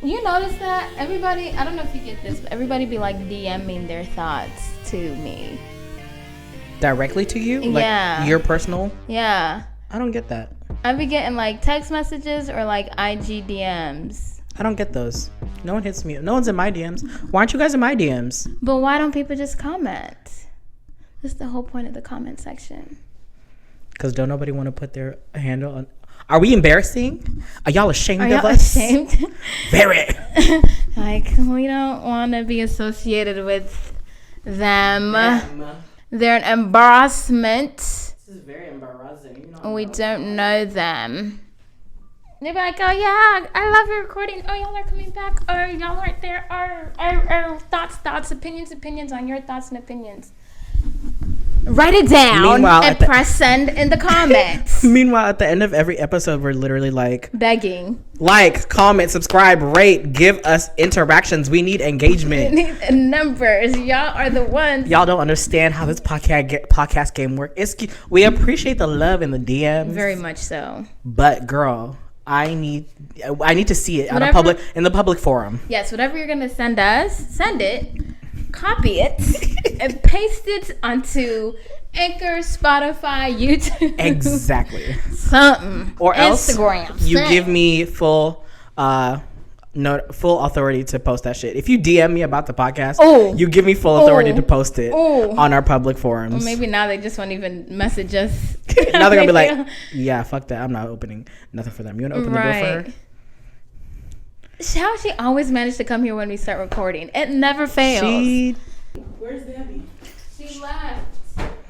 You notice that everybody, I don't know if you get this, but everybody be like DMing their thoughts to me. Directly to you? Like your personal? Yeah. I don't get that. I be getting like text messages or like IG DMs. I don't get those. No one hits me. No one's in my DMs. Why aren't you guys in my DMs? But why don't people just comment? That's the whole point of the comment section. Because don't nobody want to put their handle on. Are we embarrassing? Are y'all ashamed of us? Ashamed? Very. Like, we don't want to be associated with them. They're an embarrassment. This is very embarrassing. You know, we don't know them. They be like, oh yeah, I love your recording. Oh, y'all are coming back. Oh, y'all aren't there. Thoughts, opinions on your thoughts and opinions. Write it down and press send in the comments. Meanwhile, at the end of every episode, we're literally like begging. Like, comment, subscribe, rate, give us interactions. We need engagement. We need numbers. Y'all are the ones. Y'all don't understand how this podcast game works. We appreciate the love in the DMs. Very much so. But girl, I need to see it in the public forum. Yes, whatever you're gonna send us, send it. Copy it and paste it onto Anchor, Spotify, YouTube. Exactly. Something. Or Instagram. Else you give me full authority to post that shit. If you DM me about the podcast, you give me full authority to post it on our public forums. Well, maybe now they just won't even message us. Now they're gonna be like, yeah, fuck that. I'm not opening nothing for them. You wanna open the door for her? How she always managed to come here when we start recording. It never fails. Where's Debbie? She left.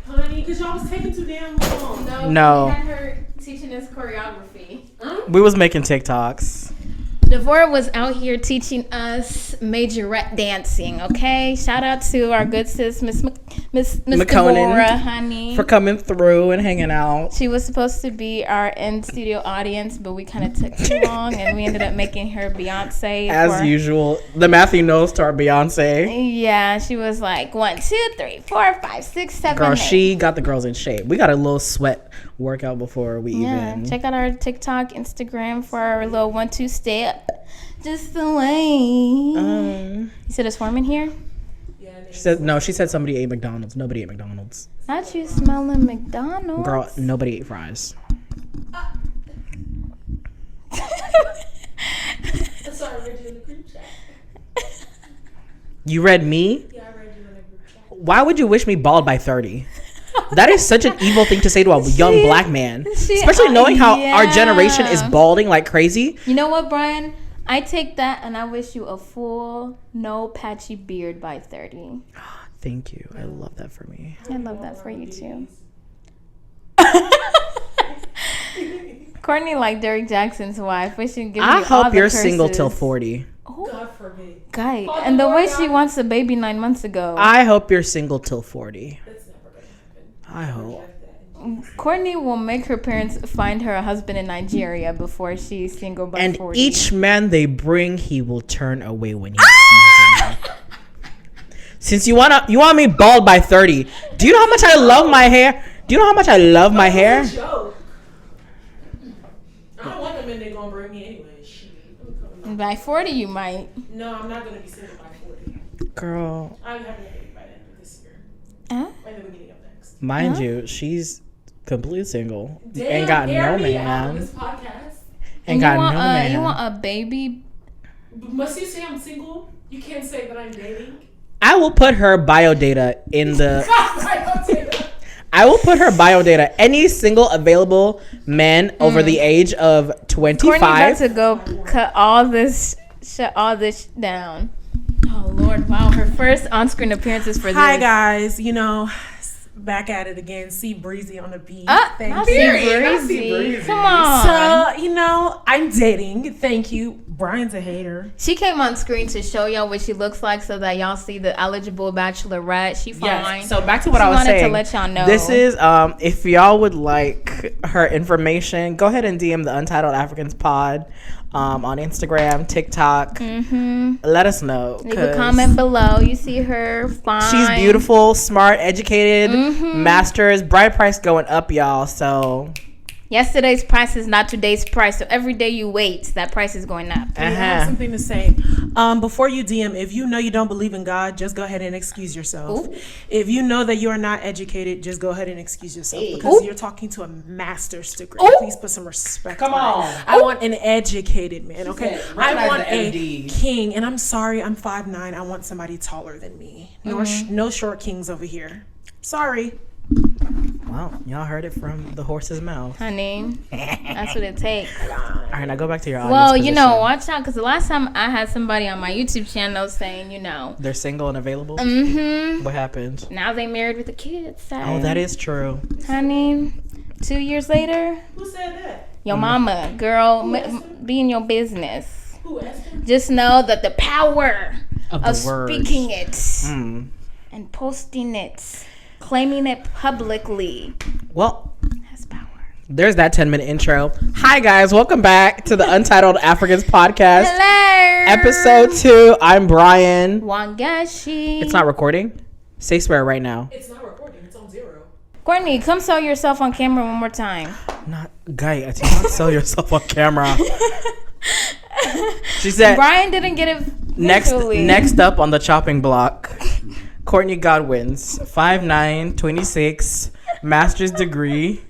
Honey, because y'all was taking too damn long. No. We had her teaching us choreography. We was making TikToks. Devora was out here teaching us majorette dancing, okay? Shout out to our good sis, Miss Devora, honey. For coming through and hanging out. She was supposed to be our in-studio audience, but we kind of took too long, and we ended up making her Beyonce. As usual, the Matthew knows to our Beyonce. Yeah, she was like 1, 2, 3, 4, 5, 6, 7, Girl, 8. she got the girls in shape. We got a little sweat workout before we even. Check out our TikTok, Instagram for our little 1-2 step. Just the way. You said it's warm in here? Yeah. She said somebody ate McDonald's. Nobody ate McDonald's. Not you smelling McDonald's. Girl, nobody ate fries. Sorry, I read you in the group chat. You read me? Yeah, I read you in the group chat. Why would you wish me bald by 30? That is such an evil thing to say to a young black man. Especially knowing how our generation is balding like crazy. You know what, Brian? I take that and I wish you a full, no patchy beard by 30. Thank you. I love that for me. I love that for you too. Courtney like Derrick Jackson's wife. Wishing give you all the curses. I hope you're single till 40. Oh. God forbid. Guy. And the way she wants a baby 9 months ago. I hope you're single till 40. That's never going to happen. I hope. Courtney will make her parents find her a husband in Nigeria before she's single by 40. And each man they bring, he will turn away when he sees them. Since you want me bald by 30, do you know how much I love my hair? Do you know how much I love my hair? Joke. I don't want them and they're going to bring me anyway. Shit. By 40 you might. No, I'm not going to be single by 40. Girl. I'm having a baby by the end of this year. By the beginning of next. Mind you, she's completely single. Damn, ain't got no man. This podcast. Ain't got no man. You want a baby? Must you say I'm single? You can't say that I'm dating. I will put her bio data in the. I will put her bio data. Any single available men over the age of 25. Courtney about to go cut shut all this down. Oh Lord! Wow, her first on-screen appearances for this. Hi guys, back at it again. See Breezy on the beat. Thank you. Breezy. Come on. So, I'm dating. Thank you. Brian's a hater. She came on screen to show y'all what she looks like so that y'all see the eligible bachelorette. She fine. Yes. So back to what I was saying. She wanted to let y'all know. This is, if y'all would like her information, go ahead and DM the Untitled Africans Pod on Instagram, TikTok. Let us know. Leave a comment below. You see her fine. She's beautiful, smart, educated, masters, bride price going up, y'all. So Yesterday's price is not today's price. So every day you wait, that price is going up. I have something to say. Before you DM, if you know you don't believe in God, just go ahead and excuse yourself. Ooh. If you know that you are not educated, just go ahead and excuse yourself because you're talking to a master's degree. Ooh. Please put some respect. Come on. I want an educated man. Okay, said, I want recognize a the MD. king, and I'm sorry, I'm 5'9". I want somebody taller than me. No short kings over here. Sorry. Well, y'all heard it from the horse's mouth. Honey, that's what it takes. All right, now go back to your audience. Well, you know, position. watch out, because the last time I had somebody on my YouTube channel saying, They're single and available? mm-hmm. What happened? Now they married with a kid. So. Oh, that is true. Honey, 2 years later, Who said that? your mama, girl, be in your business. Who asked him? Just know that the power Of of the words. speaking it Mm. and posting it, claiming it publicly, Well, has power. there's that 10-minute intro. Hi, guys. Welcome back to the Untitled Africans podcast. Hello. Episode 2. I'm Brian. Wangashi. It's not recording? Say swear right now. It's not recording. It's on 0. Courtney, come sell yourself on camera one more time. Not, guy, I did not sell yourself on camera. She said, Brian didn't get it visually. next up on the chopping block, Courtney Godwin's 5'9", 26, master's degree.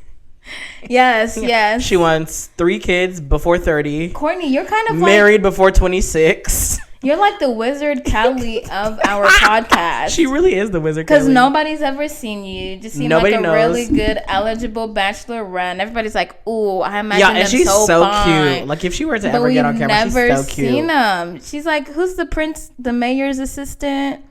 Yes. She wants 3 kids before 30, Courtney, you're kind of married before 26. you're like the Wizard Kelly of our podcast. She really is the wizard. Because Kelly. nobody's ever seen you. You just seem Nobody like a knows. really good eligible bachelorette. And everybody's like, ooh, I imagine Yeah, them and she's so fine. cute. Like if she were to But ever we've get on camera, she's never so cute. seen them. She's like, who's the prince, the mayor's assistant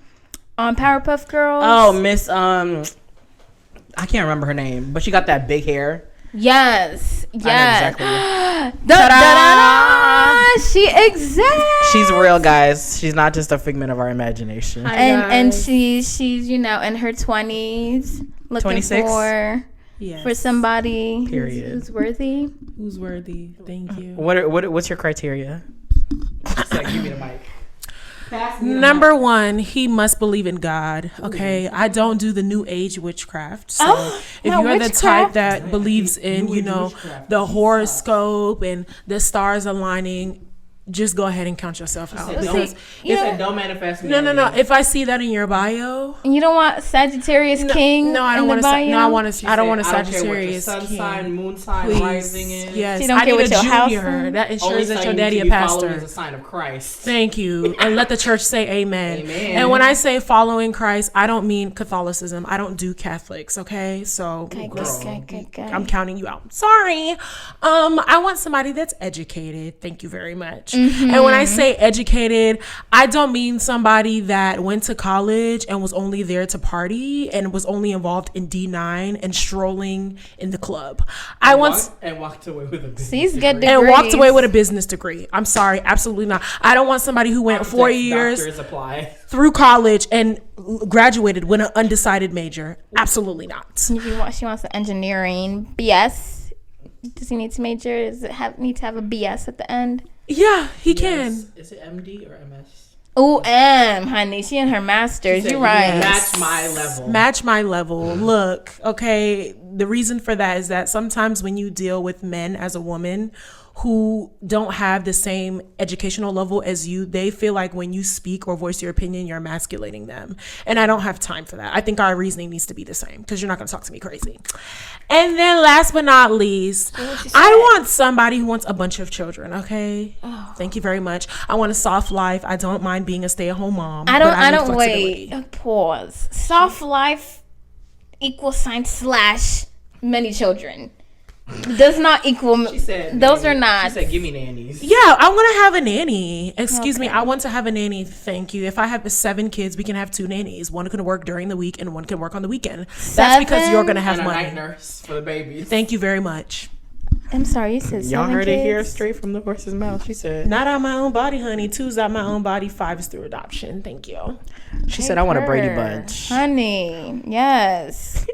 on Powerpuff Girls? Oh, Miss I can't remember her name, but she got that big hair. Yes. I know exactly. Da-da-da! She exists. She's real, guys. She's not just a figment of our imagination. And she's in her 20s looking 26? for somebody Period. who's worthy. Who's worthy? Thank you. What's your criteria? Give me the mic. Number 1, he must believe in God. Okay, I don't do the new age witchcraft. So if not you're the type witchcraft? that believes in, the horoscope and the stars aligning, just go ahead and count yourself out. Because don't manifest me. no. If I see that in your bio, And you don't want Sagittarius King? no, I don't want to. I don't want a Sagittarius Sun king. sign, moon sign, Please. rising in. Yes, So you don't I care need what a your house junior is? that ensures that your daddy a pastor. Is a sign of Christ. Thank you. And let the church say amen. Amen. And when I say following Christ, I don't mean Catholicism. I don't do Catholics, okay? So Okay. I'm counting you out. Sorry. I want somebody that's educated. Thank you very much. And when I say educated, I don't mean somebody that went to college and was only there to party and was only involved in D9 and strolling in the club. Walked away with a business These good and walked degrees. away with a business degree. I'm sorry, absolutely not. I don't want somebody who went 4 years Doctors apply. through college and graduated with an undecided major. Absolutely not. She wants the engineering BS. Does he need to major? Does it need to have a BS at the end? Yeah, he can. Is it MD or MS? Oh, honey, she and her masters. You're right. Match my level. Match my level. Look, okay, the reason for that is that sometimes when you deal with men as a woman who don't have the same educational level as you, they feel like when you speak or voice your opinion, you're emasculating them. And I don't have time for that. I think our reasoning needs to be the same because you're not going to talk to me crazy. And then last but not least, I want somebody who wants a bunch of children, okay? Oh. Thank you very much. I want a soft life. I don't mind being a stay-at-home mom. I need don't flexibility. wait. Pause. Soft life = many children. Does not equal. She said those nanny. are not. She said, "Give me nannies." Yeah, I want to have a nanny. Excuse me, I want to have a nanny. Thank you. If I have 7 kids, we can have 2 nannies. One can work during the week and one can work on the weekend. That's because you're going to have And a money. night nurse for the babies. Thank you very much. I'm sorry, you said 7 Y'all heard kids? it here straight from the horse's mouth. She said, Not on my own body, honey. 2's out my own body. 5 is through adoption. Thank you. She said, I want a Brady Her. bunch. Honey, yes.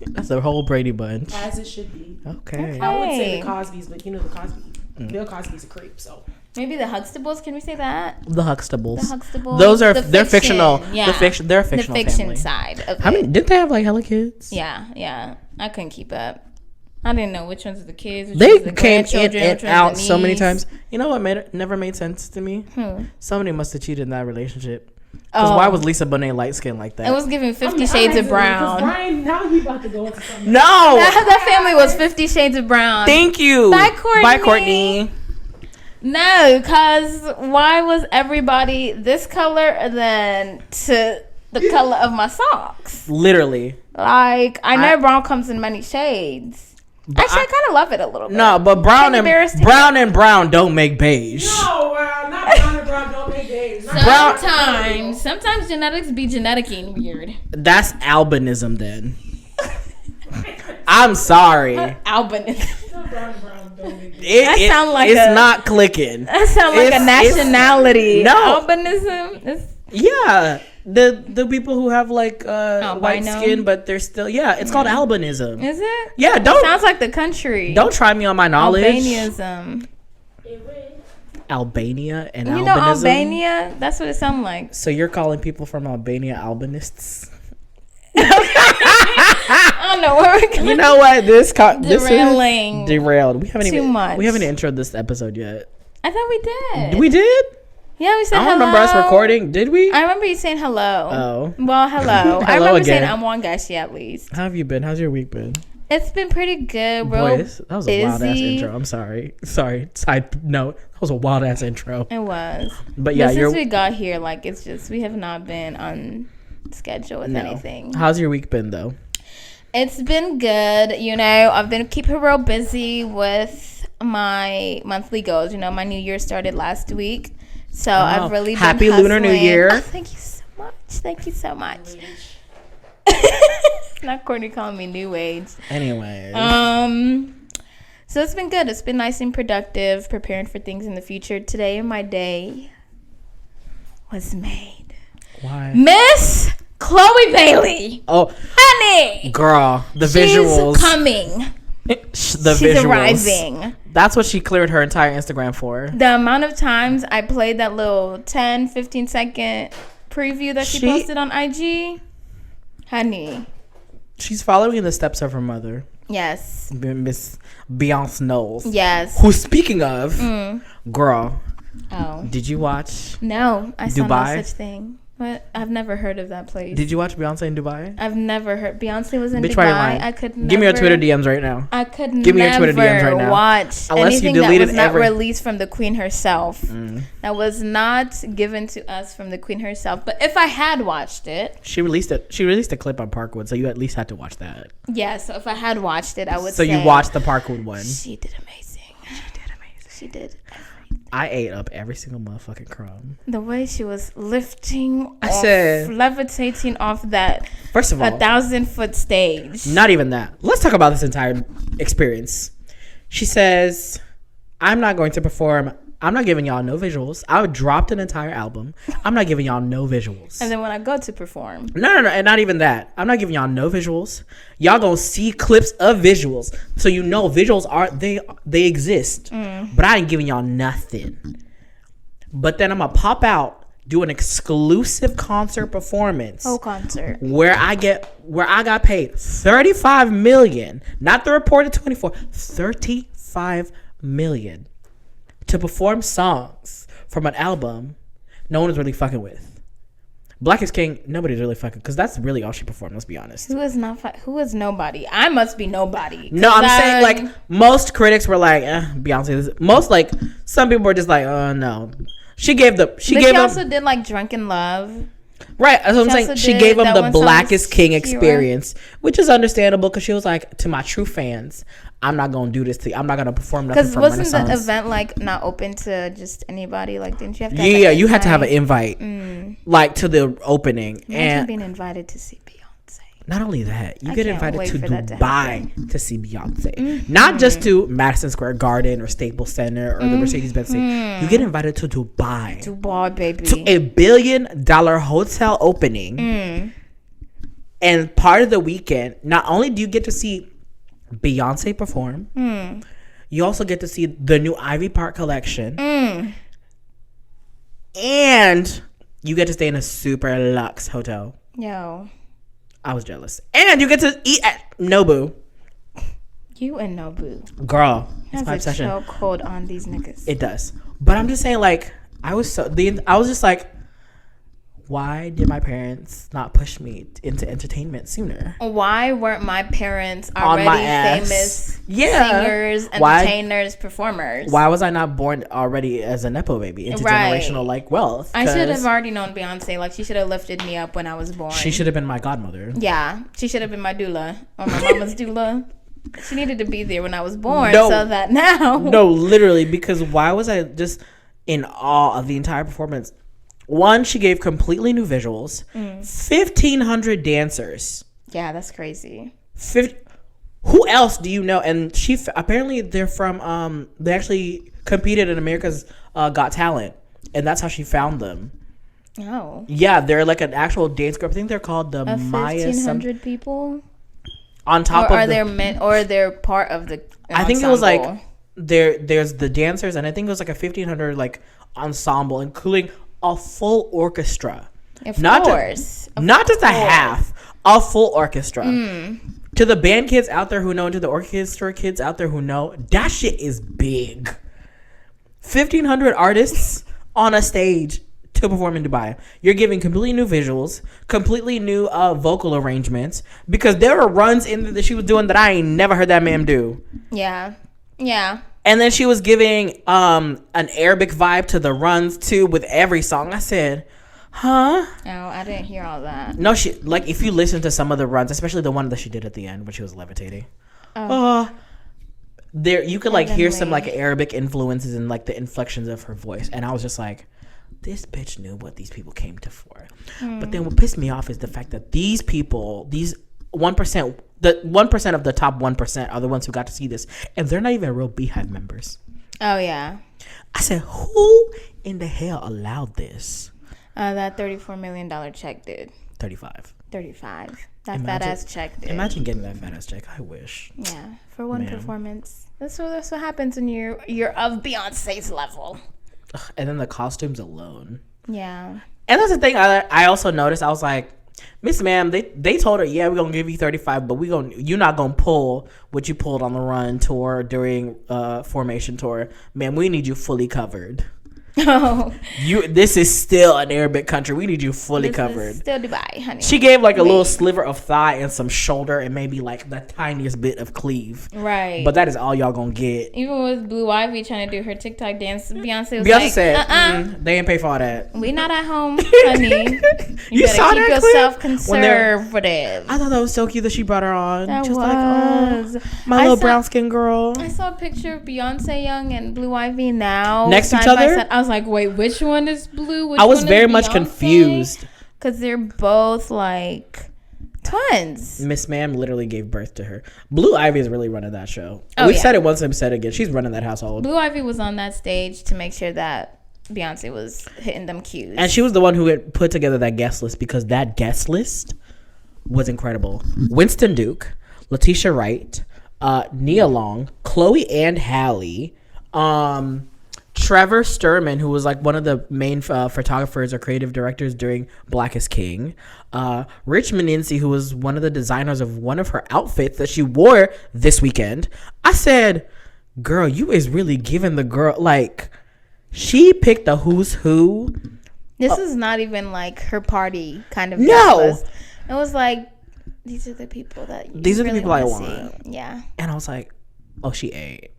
That's a whole Brady bunch. As it should be. Okay. I would say Hey. the Cosbys, but you know the Cosby. Bill Cosby's a creep, so. Maybe the Huxtables. Can we say that? The Huxtables. The Huxtables. Those are The they're fiction, fictional. yeah. They're a fictional The fiction family. side of How it. many? Didn't they have like hella kids? Yeah. I couldn't keep up. I didn't know which ones are the kids. Which They ones are the came in grandchildren, and which ones out are the so many niece. times. You know what never made sense to me? Hmm. Somebody must have cheated in that relationship. Because why was Lisa Bonet light skinned like that? It was giving 50 Shades of Brown. Brian, now he about to go into something. No. That family was 50 Shades of Brown. Thank you. Bye, Courtney. Bye, Courtney. No, because why was everybody this color and then to the color of my socks? Literally. Like, I know brown comes in many shades. Actually, I kind of love it a little bit. No, but brown Teddy bears and take brown don't make beige. No, not brown and brown don't make days. Sometimes genetics be geneticking weird. That's albinism then. I'm sorry. Albinism. Brown and brown don't make days. It sound like it's a- not clicking. That sounds like a It's- nationality. No. Albinism. Yeah, the people who have like white Albino? skin, but they're still it's called albinism. Is it? Yeah, Sounds like the country. don't try me on my knowledge. Albanism. Albania and You albinism. know Albania? That's what it sounds like. So you're calling people from Albania albinists? I don't know where we're going. You know what? This is Derailing. derailed. We haven't Too even much. We haven't introed this episode yet. I thought we did. We did. Yeah, we said I don't hello. remember us recording. Did we? I remember you saying hello. Oh. Well, hello. I Hello remember again. saying I'm one Gashi at least. How have you been? How's your week been? It's been pretty good. Boy, that was a wild ass busy. intro. I'm sorry. Side note. That was a wild ass intro. It was. But yeah, But you're. since we got here, like, it's just, we have not been on schedule with anything. How's your week been though? It's been good. You know, I've been keeping real busy with my monthly goals. You know, my new year started last week. So I've really been Happy Lunar New hustling. Year. Oh, thank you so much. Thank you so much. Not Courtney calling me new age. Anyways. So it's been good. It's been nice and productive, preparing for things in the future. Today my day was made. Why? Miss Chloe Bailey. Oh, Honey. girl, the She's visuals. coming. The She's visuals. arriving. That's what she cleared her entire Instagram for. The amount of times I played that little 10, 15 second preview that she posted on IG. Honey. She's following in the steps of her mother, Yes. Miss Beyonce Knowles. Yes. Who, speaking of, girl, Oh. did you watch? No, I saw Dubai? no such thing. What? I've never heard of that place. Did you watch Beyonce in Dubai? I've never heard. Beyonce was in Bitch, why you Dubai. lying? I could never. Give me your Twitter DMs right now. I could Give me your never Twitter DMs right now. watch Unless you anything that deleted was not every- released from the Queen herself. That was not given to us from the Queen herself. But if I had watched it, She released it. She released a clip on Parkwood, so you at least had to watch that. yeah. So if I had watched it, I would. So say you watched the Parkwood one. She did amazing. She did. I ate up every single motherfucking crumb. The way she was lifting, I said- levitating off that First of all, 1,000-foot stage. not even that. Let's talk about this entire experience. She says, I'm not going to perform. I'm not giving y'all no visuals. I dropped an entire album. I'm not giving y'all no visuals. And then when I go to perform, No, and not even that. I'm not giving y'all no visuals. Y'all gonna see clips of visuals, so you know visuals they exist. But I ain't giving y'all nothing. But then I'm gonna pop out, do an exclusive concert performance. whole concert. Where I got paid 35 million, not the reported 24, 35 million to perform songs from an album no one is really fucking with. Black is King, nobody's really fucking, because that's really all she performed, let's be honest. Who is not? Who is nobody? I must be nobody. No, I'm saying like most critics were like, Beyonce. Most like some people were just like, no. She gave them. She also did like Drunken Love. Right, that's what I'm saying. also She did gave them that the one song Black is with King Shakira. experience, which is understandable because she was like, to my true fans, I'm not gonna do this to you. I'm not gonna perform nothing Because from wasn't the Renaissance. event like not open to just anybody? Like, didn't you have to? Yeah, you had to have an invite, like to the opening, Imagine and being invited to see Beyonce. not only that, you I get can't invited wait to for that to Dubai to see Beyonce, not just to Madison Square Garden or Staples Center or the Mercedes-Benz Stadium. You get invited to Dubai. Dubai, baby. To a $1 billion hotel opening. And part of the weekend, not only do you get to see Beyonce perform, you also get to see the new Ivy Park collection. And you get to stay in a super luxe hotel. Yo, I was jealous. And you get to eat at Nobu. You and Nobu. Girl, it's Has my a obsession. chokehold on these niggas. It does. But I'm just saying, like, I was just like, why did my parents not push me into entertainment sooner? Why weren't my parents On already my ass. famous Yeah. singers, entertainers, performers? Why was I not born already as a nepo baby into generational like wealth? I should have already known Beyonce. Like, she should have lifted me up when I was born. She should have been my godmother. Yeah, she should have been my doula or my mama's doula. She needed to be there when I was born, so that now. No, literally, because why was I just in awe of the entire performance? One, she gave completely new visuals. 1,500 dancers. Yeah, that's crazy. Who else do you know? And apparently they're from they actually competed in America's Got Talent, and that's how she found them. Oh. Yeah, they're like an actual dance group. I think they're called the Maya. 1,500 people. On top or of they're part of the ensemble. I think it was like there's the dancers, and I think it was like a 1,500 like ensemble, including a full orchestra. Not just a half, a full orchestra. To the band kids out there who know, and to the orchestra kids out there who know, that shit is big. 1,500 artists on a stage to perform in Dubai. You're giving completely new visuals, completely new vocal arrangements, because there were runs in that she was doing that I ain't never heard that man do. Yeah. And then she was giving an Arabic vibe to the runs too with every song. I said, huh? Oh, I didn't hear all that. No, she like if you listen to some of the runs, especially the one that she did at the end when she was levitating. There you could like hear some like Arabic influences and like the inflections of her voice, and I was just like, this bitch knew what these people came to for. But then what pissed me off is the fact that these people, these 1%, the 1% of the top 1% are the ones who got to see this, and they're not even real Beehive members. Oh yeah. I said, who in the hell allowed this? That $34 million check did. 35. That fat ass check did. Imagine getting that fat ass check. I wish. Yeah, for one performance. That's what happens when you're of Beyonce's level. And then the costumes alone. Yeah. And that's the thing I also noticed. I was like, Miss Ma'am, they told her, yeah, we're gonna give you 35, but you're not gonna pull what you pulled on the run tour during formation tour. Man, we need you fully covered. Oh. This is still an Arabic country. We need you fully covered. Is still Dubai, honey. She gave like a little sliver of thigh and some shoulder and maybe like the tiniest bit of cleave. Right. But that is all y'all gonna get. Even with Blue Ivy trying to do her TikTok dance, Beyonce said, they ain't pay for all that. We not at home, honey. You saw better keep that yourself conservative. I thought that was so cute that she brought her on. That Just was. like, oh, my little brown skin girl. I saw a picture of Beyonce Young and Blue Ivy now. Next to each other? I was like, wait, which one is Blue? I was very much confused. Because they're both like twins. Miss Ma'am literally gave birth to her. Blue Ivy is really running that show. Oh, We've said it once and said it again. She's running that household. Blue Ivy was on that stage to make sure that Beyonce was hitting them cues. And she was the one who had put together that guest list, because that guest list was incredible. Winston Duke, Letitia Wright, Nia Long, Chloe and Halle, Trevor Sturman, who was like one of the main photographers or creative directors during Black is King. Rich Meninci, who was one of the designers of one of her outfits that she wore this weekend. I said, girl, you is really giving the girl, like, she picked the who's who. This is not even like her party kind of. No. It was like, these are the people that These are the really people I want. want. Yeah. And I was like, oh, she ate.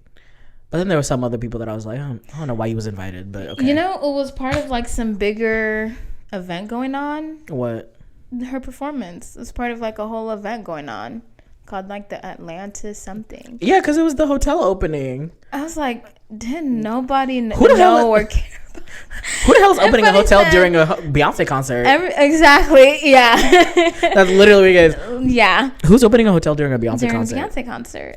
But then there were some other people that I was like, I don't know why you was invited, but okay. You know, it was part of like some bigger event going on. What? Her performance was part of like a whole event going on called like the Atlantis something. Yeah, because it was the hotel opening. I was like, didn't nobody know or care about? Who the hell is opening a hotel during a Beyonce concert? Exactly, yeah. That's literally what it is. Yeah. Who's opening a hotel during a Beyonce concert? During a Beyonce concert.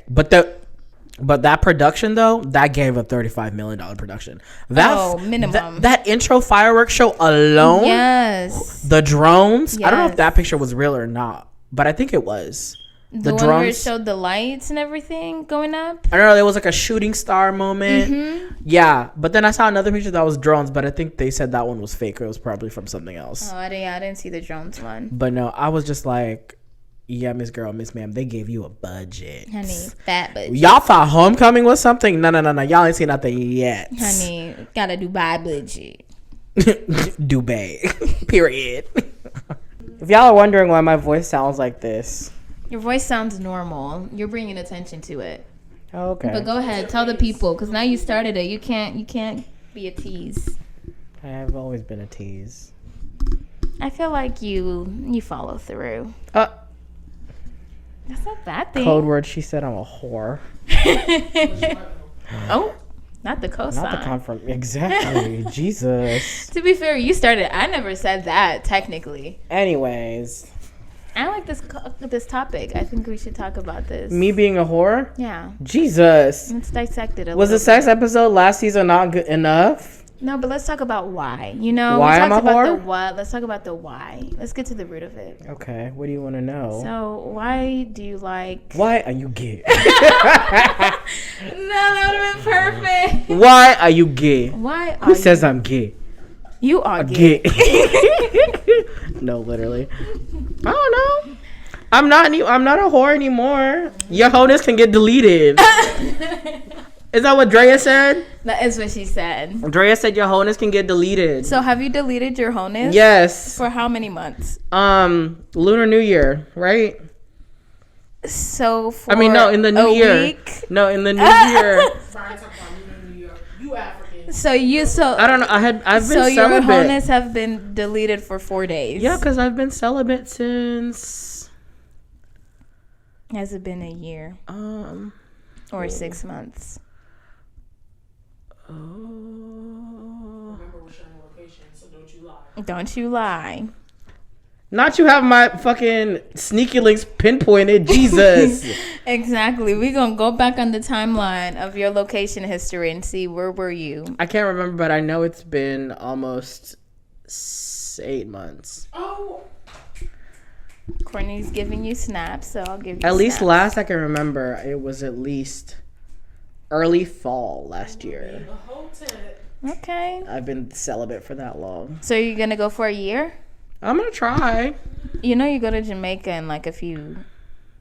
But that production, though, that gave a $35 million production. Minimum. That intro fireworks show alone. Yes. The drones. Yes. I don't know if that picture was real or not, but I think it was. The one where it showed the lights and everything going up. I don't know. There was like a shooting star moment. Mm-hmm. Yeah, but then I saw another picture that was drones, but I think they said that one was fake, or it was probably from something else. Oh, I didn't see the drones one. But no, I was just like, Yeah, Miss Girl, Miss Ma'am, they gave you a budget. Honey, fat budget. Y'all thought Homecoming was something? No. Y'all ain't seen nothing yet. Honey, got a Dubai budget. Dubai. Period. If y'all are wondering why my voice sounds like this. Your voice sounds normal. You're bringing attention to it. Okay. But go ahead, tell the people, because now you started it. You can't be a tease. I have always been a tease. I feel like you follow through. That's not a bad thing. Code word, she said I'm a whore. Oh, not the cosign. Not the confirm. Exactly. Jesus. To be fair, you started. I never said that, technically. Anyways. I like this topic. I think we should talk about this. Me being a whore? Yeah. Jesus. Let's dissect it a little Was the sex bit. episode last season not good enough? No, but let's talk about why. You know, Why we I'm talked a about whore? the what. Let's talk about the why. Let's get to the root of it. Okay. What do you want to know? So, why do you like... Why are you gay? No, that would have been perfect. Why are you gay? Why are Who says I'm gay? you are gay? Gay. No, literally. I don't know. I'm not a whore anymore. Your hoeness can get deleted. Is that what Drea said? That is what she said. Drea said your hoeness can get deleted. So, have you deleted your hoeness? Yes. For how many months? Lunar New Year, right? So, for I mean, no, in the new a year. week? No, in the new year. You African. So, I don't know. I've been so your celibate. hoeness have been deleted for 4 days. Yeah, because I've been celibate since. Has it been a year or 6 months? Remember, we're sharing a location, so don't you lie. Don't you lie. Not you have my fucking sneaky links pinpointed. Jesus. Exactly. We're going to go back on the timeline of your location history and see where were you. I can't remember, but I know it's been almost 8 months. Oh. Courtney's giving you snaps, so I'll give you At least snaps. last I can remember, it was at least early fall last year. The whole tent. Okay. I've been celibate for that long. So you're going to go for a year? I'm going to try. You know you go to Jamaica in like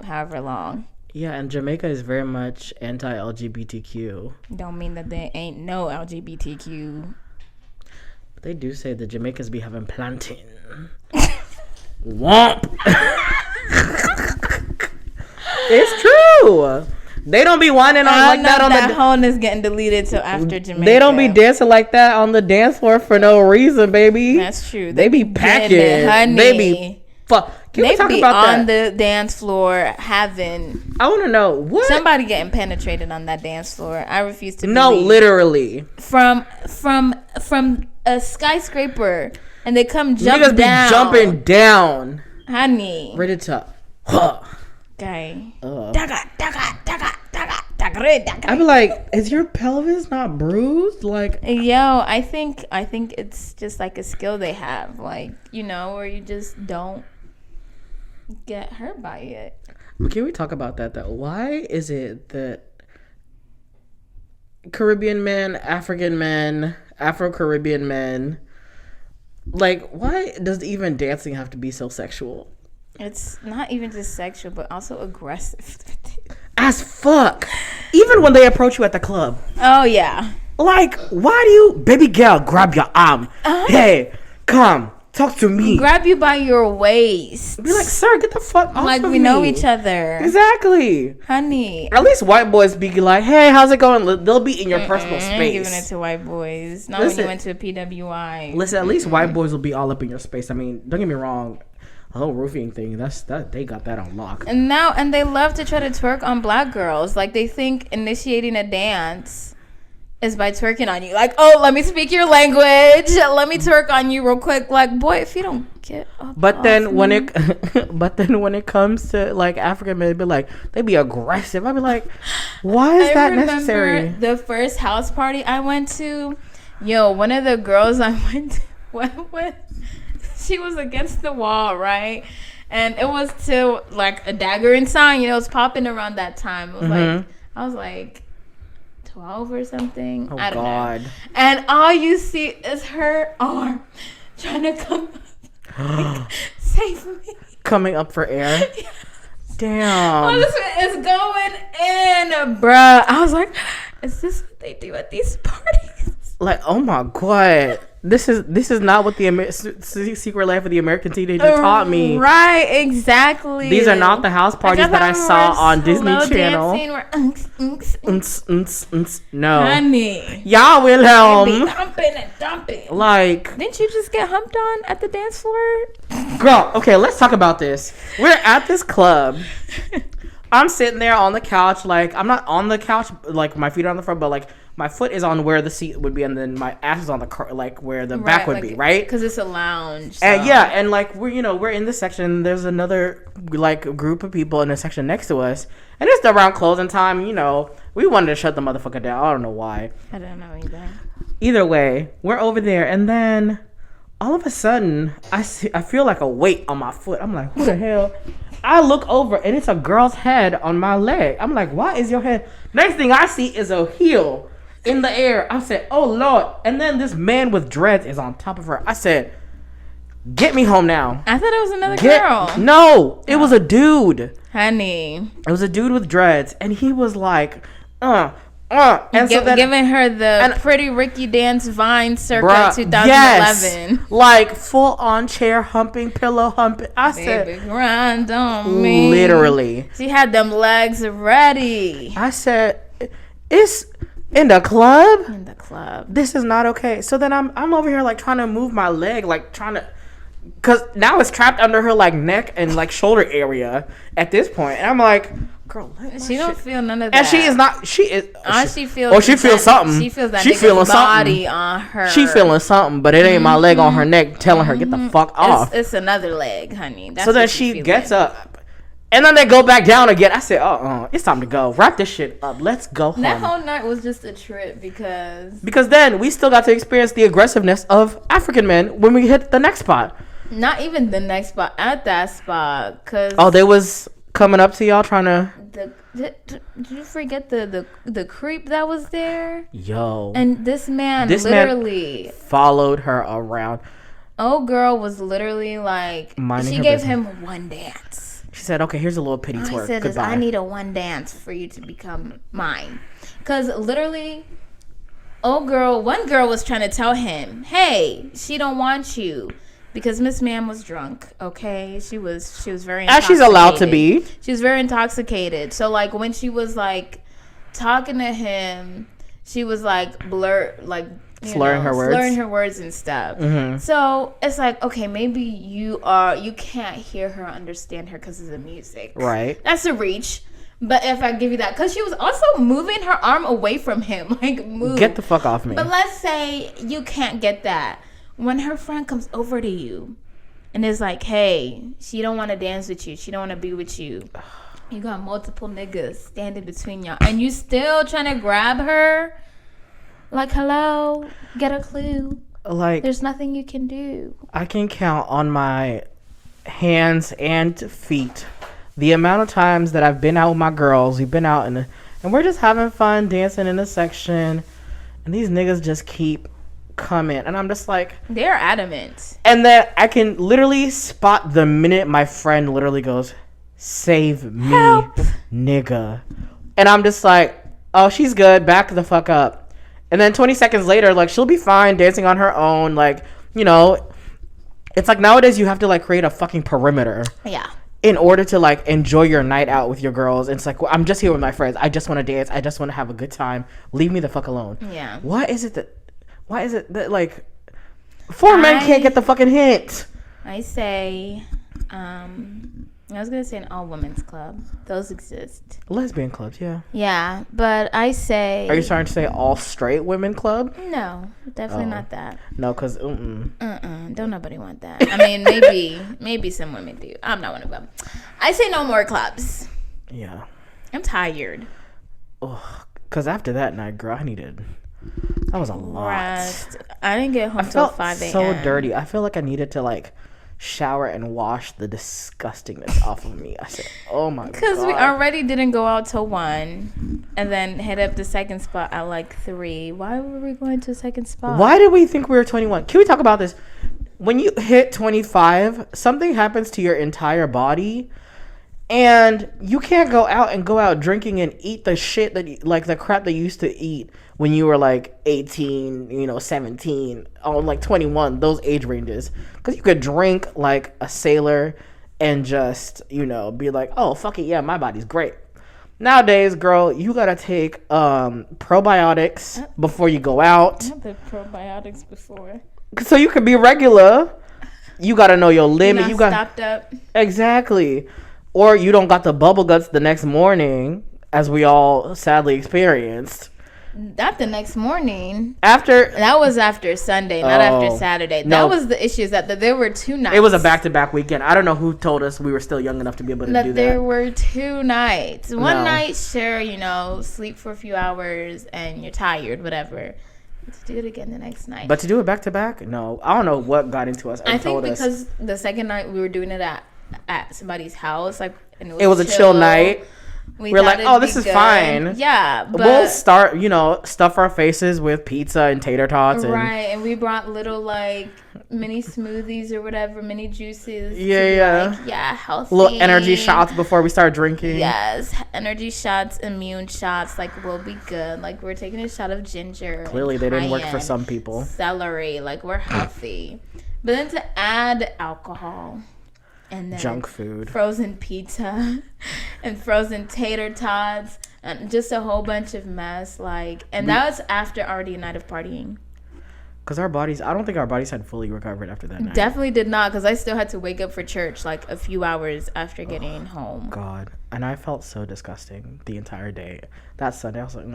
however long. Yeah, and Jamaica is very much anti-LGBTQ. Don't mean that there ain't no LGBTQ. But they do say the Jamaicans be having planting. Womp. It's true. They don't be whining on like that on that the hone is getting deleted till after Jamaica. They don't be dancing like that on the dance floor for no reason, baby. That's true. They be packing. It, honey. They be fuck. Can we They talk be about on that? the dance floor having I want to know what. somebody getting penetrated on that dance floor. I refuse to No, believe. literally. From a skyscraper, and they come jump Niggas down. be jumping down. Honey. Ready to. Huh. Okay. I be like, is your pelvis not bruised? Like, Yo, I think it's just like a skill they have, like, you know, where you just don't get hurt by it. can we talk about that though? Why is it that Caribbean men, African men, Afro-Caribbean men, like, why does even dancing have to be so sexual? It's not even just sexual, but also aggressive. As fuck. Even when they approach you at the club. Oh yeah. Like, why do you, baby girl, grab your arm? Hey, come, talk to me. Grab you by your waist. Be like, sir, get the fuck off Like of we me. know each other. Exactly. Honey. At least white boys be like, hey, how's it going? They'll be in your personal I ain't giving it space. to white boys. Not Listen. when you went to a PWI. Listen, at least white boys will be all up in your space. I mean, don't get me wrong. The whole roofing thing, that they got that on lock. And they love to try to twerk on black girls. Like they think initiating a dance is by twerking on you. Like, oh, let me speak your language. Let me twerk on you real quick. Like, boy, if you don't get up But then off when me. when it comes to like African men, they be aggressive. I be like, why is that necessary? The first house party I went to, one of the girls I went to went with, she was against the wall, right? And it was to like a dagger and sign, it was popping around that time. It was like, I was like 12 or something. Oh I don't God! know. And all you see is her arm trying to come up, like, save me. Coming up for air. Damn. Oh, this one is going in, bruh. I was like, is this what they do at these parties? Like, oh my God. This is not what the Secret Life of the American Teenager taught me. Right, exactly. These are not the house parties that I saw on Disney Channel. No. Honey. Y'all Wilhelm. Dumping and dumping. Like, Didn't you just get humped on at the dance floor? girl, okay, let's talk about this. We're at this club. I'm sitting there on the couch, like, I'm not on the couch, like, my feet are on the front, but, like, my foot is on where the seat would be, and then my ass is on the like where the back would be, right? Because it's a lounge. So. And yeah, and like we're in this section. There's another like group of people in the section next to us, and it's around closing time. We wanted to shut the motherfucker down. I don't know why. I don't know either. Either way, we're over there, and then all of a sudden, I feel like a weight on my foot. I'm like, who the hell? I look over, and it's a girl's head on my leg. I'm like, why is your head? Next thing I see is a heel in the air. I said, oh Lord. And then this man with dreads is on top of her. I said, get me home now. I thought it was another girl. No, it was a dude. Honey. It was a dude with dreads. And he was like, And so then, giving her the Pretty Ricky Dance Vine circa bruh, 2011. Yes, like full on chair humping, pillow humping. I said, baby, grind on me. Literally. She had them legs ready. I said, it's in the club? In the club. This is not okay. So then I'm over here like trying to move my leg, like trying to, because now it's trapped under her like neck and like shoulder area at this point. And I'm like, girl, she don't feel none of that. And she is not. She is. She feels. Oh, she feels something. She feels that she feeling body something. on her. She feeling something, but it ain't my leg on her neck telling her get the fuck off. It's another leg, honey. That's so then she gets up, and then they go back down again. I said, it's time to go. Wrap this shit up. Let's go home. That whole night was just a trip because then we still got to experience the aggressiveness of African men when we hit the next spot. Not even the next spot, at that spot, cause they was coming up to y'all trying to. Did you forget the creep that was there? Yo. And this man literally followed her around. Oh, girl was literally like, she gave him one dance. She said, okay, here's a little pity twerk. I said, I need a one dance for you to become mine. Because literally, one girl was trying to tell him, hey, she don't want you. Because Miss Ma'am was drunk, okay? She was very intoxicated. As she's allowed to be. She was very intoxicated. So, like, when she was, like, talking to him, she was, like, slurring her words and stuff. Mm-hmm. So, it's like, okay, maybe you can't hear her, understand her because of the music. Right. That's a reach. But if I give you that, because she was also moving her arm away from him. Like, move. Get the fuck off me. But let's say you can't get that. When her friend comes over to you and is like, hey, she don't want to dance with you. She don't want to be with you. You got multiple niggas standing between y'all. And you still trying to grab her? Like, hello? Get a clue. Like, there's nothing you can do. I can count on my hands and feet the amount of times that I've been out with my girls. We've been out and we're just having fun dancing in a section. And these niggas just keep come in, and I'm just like, they're adamant. And then I can literally spot the minute my friend literally goes, save me, help, nigga. And I'm just like, oh, she's good, back the fuck up. And then 20 seconds later, like, she'll be fine dancing on her own. Like, it's like nowadays you have to like create a fucking perimeter, yeah, in order to like enjoy your night out with your girls. And it's like, well, I'm just here with my friends, I just want to dance, I just want to have a good time, leave me the fuck alone. Yeah. Why is it that like four men can't get the fucking hint? I say, I was gonna say an all women's club. Those exist. Lesbian clubs, yeah. Yeah, but I say. Are you starting to say all straight women club? No, definitely not that. No, because don't nobody want that. I mean, maybe some women do. I'm not one of them. I say no more clubs. Yeah. I'm tired. Oh, because after that night, girl, that was a lot. Rest. I didn't get home till 5 a.m. So dirty. I feel like I needed to like shower and wash the disgustingness off of me. I said, oh my god. Because we already didn't go out till 1 and then hit up the second spot at like 3. Why were we going to a second spot? Why did we think we were 21? Can we talk about this? When you hit 25, something happens to your entire body And you can't go out drinking and eat the shit like the crap that you used to eat when you were like 18, 17, or like 21, those age ranges. Because you could drink like a sailor and just, be like, oh, fuck it, yeah, my body's great. Nowadays, girl, you gotta take probiotics before you go out. I had the probiotics before. So you can be regular. You gotta know your limit. You got stopped up. Exactly. Or you don't got the bubble guts the next morning, as we all sadly experienced. Not the next morning. That was after Sunday, not after Saturday. That was the issue, is that there were 2 nights. It was a back-to-back weekend. I don't know who told us we were still young enough to be able to do that. There were 2 nights. One night, sure, sleep for a few hours and you're tired, whatever. To do it again the next night. But to do it back-to-back? No. I don't know what got into us. I think because the second night we were doing it at somebody's house, like, and it was a chill night. We're like, oh, this is fine. Yeah, but we'll start, stuff our faces with pizza and tater tots. Right, and we brought little, like, mini smoothies or whatever, mini juices. Yeah. Healthy. Little energy shots before we start drinking. Yes, energy shots, immune shots. Like, we'll be good. Like, we're taking a shot of ginger. Clearly, they didn't work for some people. Celery. Like, we're healthy. But then to add alcohol. And then junk food, frozen pizza, and frozen tater tots, and just a whole bunch of mess. And that was after already a night of partying. Because I don't think our bodies had fully recovered after that night. Definitely did not, because I still had to wake up for church like a few hours after getting home. God, and I felt so disgusting the entire day. That Sunday, I was like,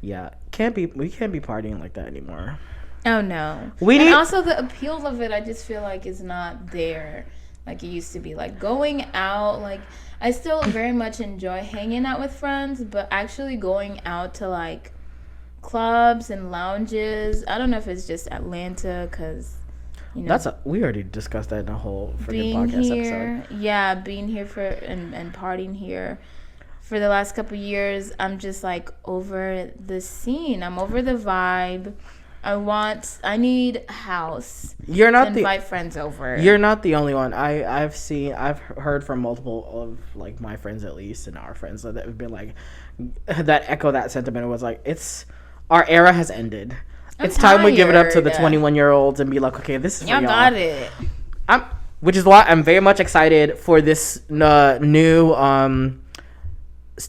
yeah, we can't be partying like that anymore. Oh no, also the appeal of it, I just feel like is not there. Like it used to be, like going out, like I still very much enjoy hanging out with friends, but actually going out to like clubs and lounges, I don't know if it's just Atlanta, because we already discussed that in a whole freaking podcast episode. Yeah, being here and partying here for the last couple of years, I'm just like over the scene. I'm over the vibe. I need a house. You're not to invite friends over. You're not the only one. I've heard from multiple of like my friends, at least, and our friends that have been like that echo that sentiment. It was like, our era has ended. It's time we give it up to the 21-year-olds and be like, okay, this is for y'all. Got it. Which is why I'm very much excited for this new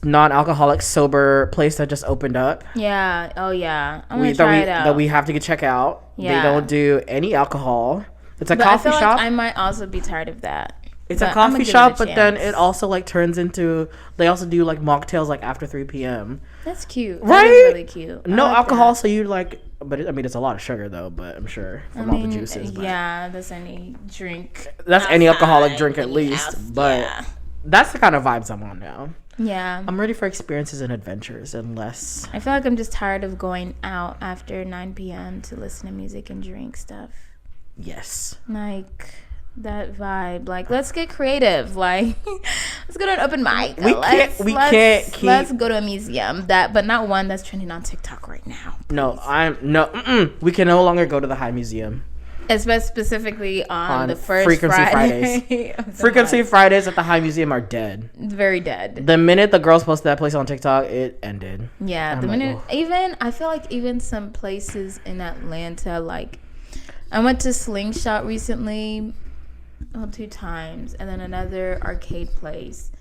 non-alcoholic sober place that just opened up. Yeah. Oh yeah. I'm gonna try it out. That we have to check out. Yeah. They don't do any alcohol. It's a coffee shop. Like I might also be tired of that. It's a coffee shop, but then it also like turns into. They also do like mocktails like after 3 p.m. That's cute. Right? That is really cute. No alcohol, so you like. But it's a lot of sugar though. But I'm sure from all the juices. But. Yeah, that's any drink. That's any alcoholic drink at least. But that's the kind of vibes I'm on now. Yeah. I'm ready for experiences and adventures and less. I feel like I'm just tired of going out after 9 p.m. to listen to music and drink stuff. Yes. Like that vibe. Like, let's get creative. Like, let's go to an open mic. Let's go to a museum but not one that's trending on TikTok right now. Please. We can no longer go to the High Museum. Specifically on the first Frequency Friday. Frequency Fridays at the High Museum are dead. Very dead. The minute the girls posted that place on TikTok, it ended. Yeah, the minute I feel like even some places in Atlanta, like I went to Slingshot recently, 2 times, and then another arcade place.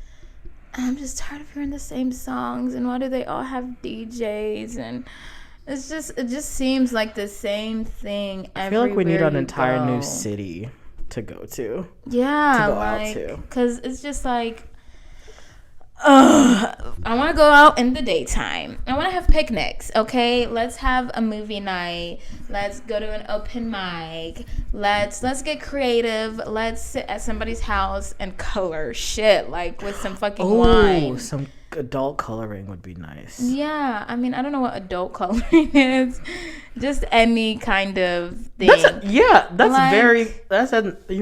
And I'm just tired of hearing the same songs, and why do they all have DJs? And it just seems like the same thing everywhere. I feel like we need an entire new city to go to. Yeah, because it's just like, I want to go out in the daytime. I want to have picnics. Okay, let's have a movie night. Let's go to an open mic. Let's get creative. Let's sit at somebody's house and color shit like with some fucking wine. Some adult coloring would be nice. Yeah, I mean, I don't know what adult coloring is. Just any kind of thing. You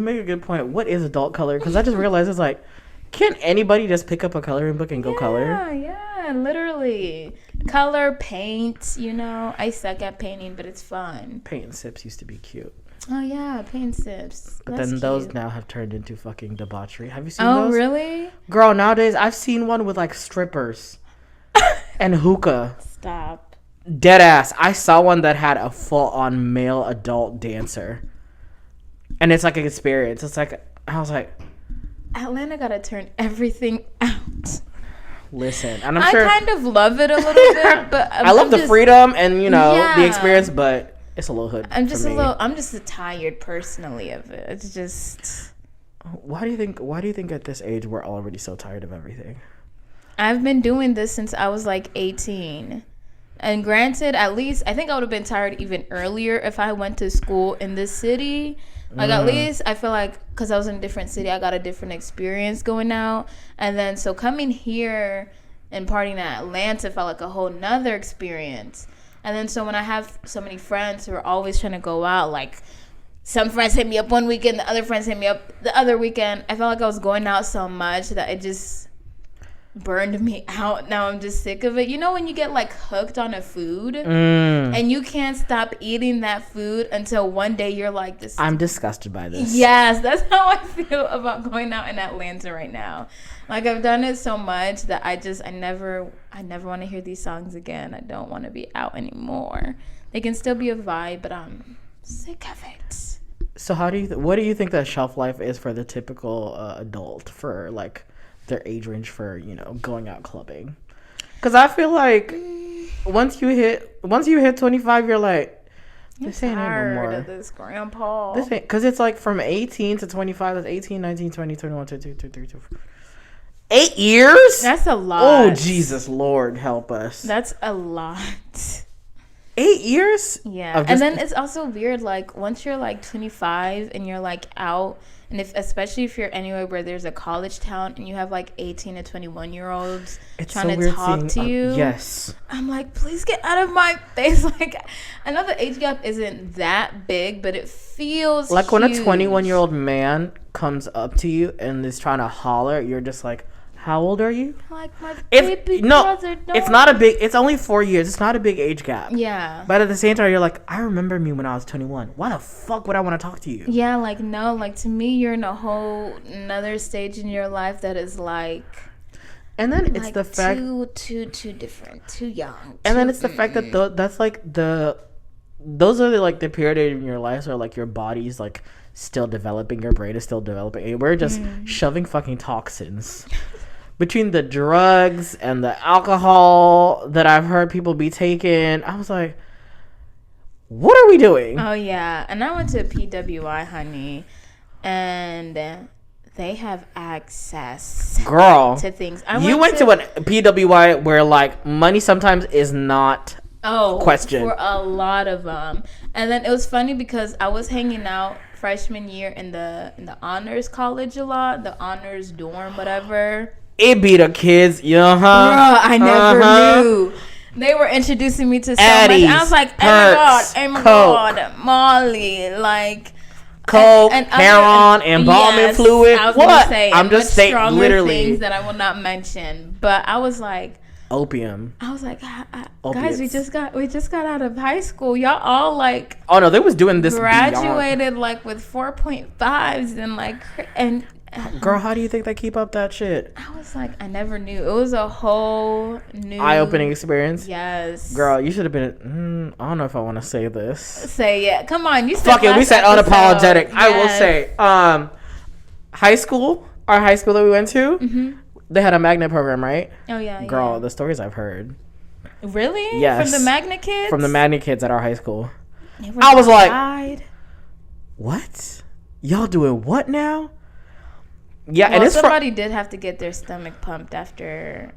make a good point. What is adult color? Because I just realized it's like, can't anybody just pick up a coloring book and go color? Yeah, literally. Color, paint, I suck at painting, but it's fun. Paint and sips used to be cute. Oh yeah, paint sips. But That's then those cute. now have turned into fucking debauchery. Have you seen Oh those? really? Girl, nowadays I've seen one with like strippers and hookah. Stop. Dead ass. I saw one that had a full on male adult dancer. And it's like an experience. It's like, I was like, Atlanta gotta turn everything out. listen. And I'm sure I kind of love it a little bit, but I love the freedom and, you know, the Yeah. experience, but it's a little hood. I'm just for me. I'm just tired personally of it. It's just, Why do you think at this age we're already so tired of everything? I've been doing this since I was like 18. And granted, at least I think I would have been tired even earlier if I went to school in this city. Like at least I feel like because I was in a different city, I got a different experience going out. And then so coming here and partying at Atlanta felt like a whole nother experience. And then so when I have so many friends who are always trying to go out, like some friends hit me up one weekend, the other friends hit me up the other weekend. I felt like I was going out so much that it just burned me out. Now I'm just sick of it. You know when you get like hooked on a food and you can't stop eating that food until one day you're like this. I'm disgusted by this. Yes, that's how I feel about going out in Atlanta right now. Like I've done it so much that I never want to hear these songs again. I don't want to be out anymore. They can still be a vibe, but I'm sick of it. So what do you think that shelf life is for the typical adult for like their age range for, you know, going out clubbing? Because I feel like once you hit 25, you're like, this ain't it no Tired more. of this grandpa. This ain't, because it's like from 18 to 25. That's 18, 19, 20, 21, 22, 23, 24. 8 years? That's a lot. Oh, Jesus, Lord, help us. That's a lot. 8 years? Yeah. Of And just- then it's also weird, like, once you're, like, 25 and you're, like, out, and especially if you're anywhere where there's a college town and you have, like, 18 to 21-year-olds trying to talk to you. Yes. I'm like, please get out of my face. Like, I know the age gap isn't that big, but it feels Like, when a huge. 21-year-old man comes up to you and is trying to holler, you're just like, how old are you? Like, my baby brother, don't. It's not a big, it's only 4 years. It's not a big age gap. Yeah. But at the same time, you're like, I remember me when I was 21. Why the fuck would I want to talk to you? Yeah, like, no, like, to me, you're in a whole another stage in your life that is, like, And then it's like the fact, too different, too young. and then it's the fact that that's like those are like the period in your life where like your body's like still developing, your brain is still developing, and we're just shoving fucking toxins between the drugs and the alcohol that I've heard people be taking. I was like, what are we doing? Oh, yeah. And I went to PWI, honey, and they have access Girl, to things. you went to a PWI where like money sometimes is not question for a lot of them. And then it was funny because I was hanging out freshman year in the honors college a lot, the honors dorm, whatever. It be the kids, Girl, I never knew. They were introducing me to so Addies, much. I was like, oh my God, Molly, like Coke, and heroin, embalming fluid. I was What? gonna say, I'm just saying, stronger literally things that I will not mention. But I was like, opium. guys, Opiates. we just got out of high school. Y'all all like Oh no, they was doing this. graduated like with 4.5s and like and. Girl, how do you think they keep up that shit? I was like, I never knew. It was a whole new Eye-opening experience. Yes. Girl, you should have been. I don't know if I want to say this. Say it. Come on, you said Fuck it, we last said episode. unapologetic. I will Yes. say, high school, our high school that we went to, they had a magnet program, right? Oh yeah. Girl, yeah. the stories I've heard Really? Yes. From the Magnet kids? from the magnet kids at our high school. They were I was like, died. what? Y'all doing what now? Yeah, Well, and it's somebody did have to get their stomach pumped after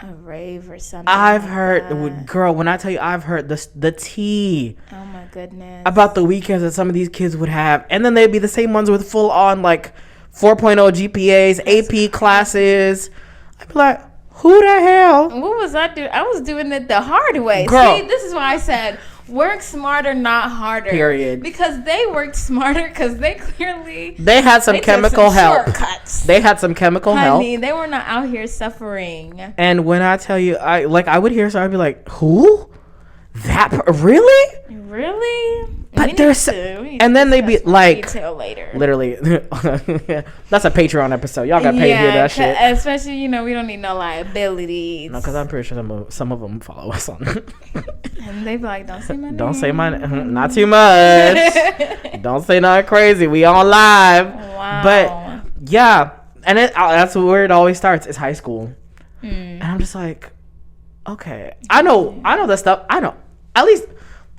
a rave or something. I've like heard, that. girl, when I tell you I've heard the tea Oh my goodness. about the weekends that some of these kids would have, and then they'd be the same ones with full on like 4.0 GPAs, AP classes. I'd be like, who the hell? What was I doing? I was doing it the hard way. Girl. See, this is why I said work smarter, not harder. Period. Because they worked smarter because they clearly They had some took chemical some help. shortcuts. They had some chemical help. Honey, they were not out here suffering. And when I tell you, I would hear, so I'd be like, who? Really? Really? But there's and then they be like detail later. Literally that's a Patreon episode. Y'all got paid to hear that shit. Especially, we don't need no liabilities. No, because I'm pretty sure some of them follow us on. And they be like, don't say my name. Don't say my name. Not too much. Don't say nothing crazy. We on live. Wow. But yeah, and that's where it always starts. It's high school, and I'm just like, okay, I know that stuff. I know. At least,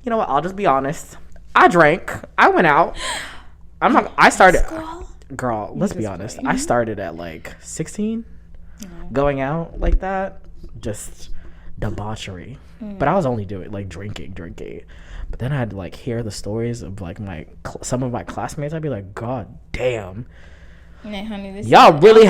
you know what? I'll just be honest. I drank. I went out. I started. Girl, let's be honest. I started at like 16, going out like that, just debauchery. But I was only doing like drinking. But then I had to like hear the stories of like some of my classmates. I'd be like, God damn. Nah, honey, y'all really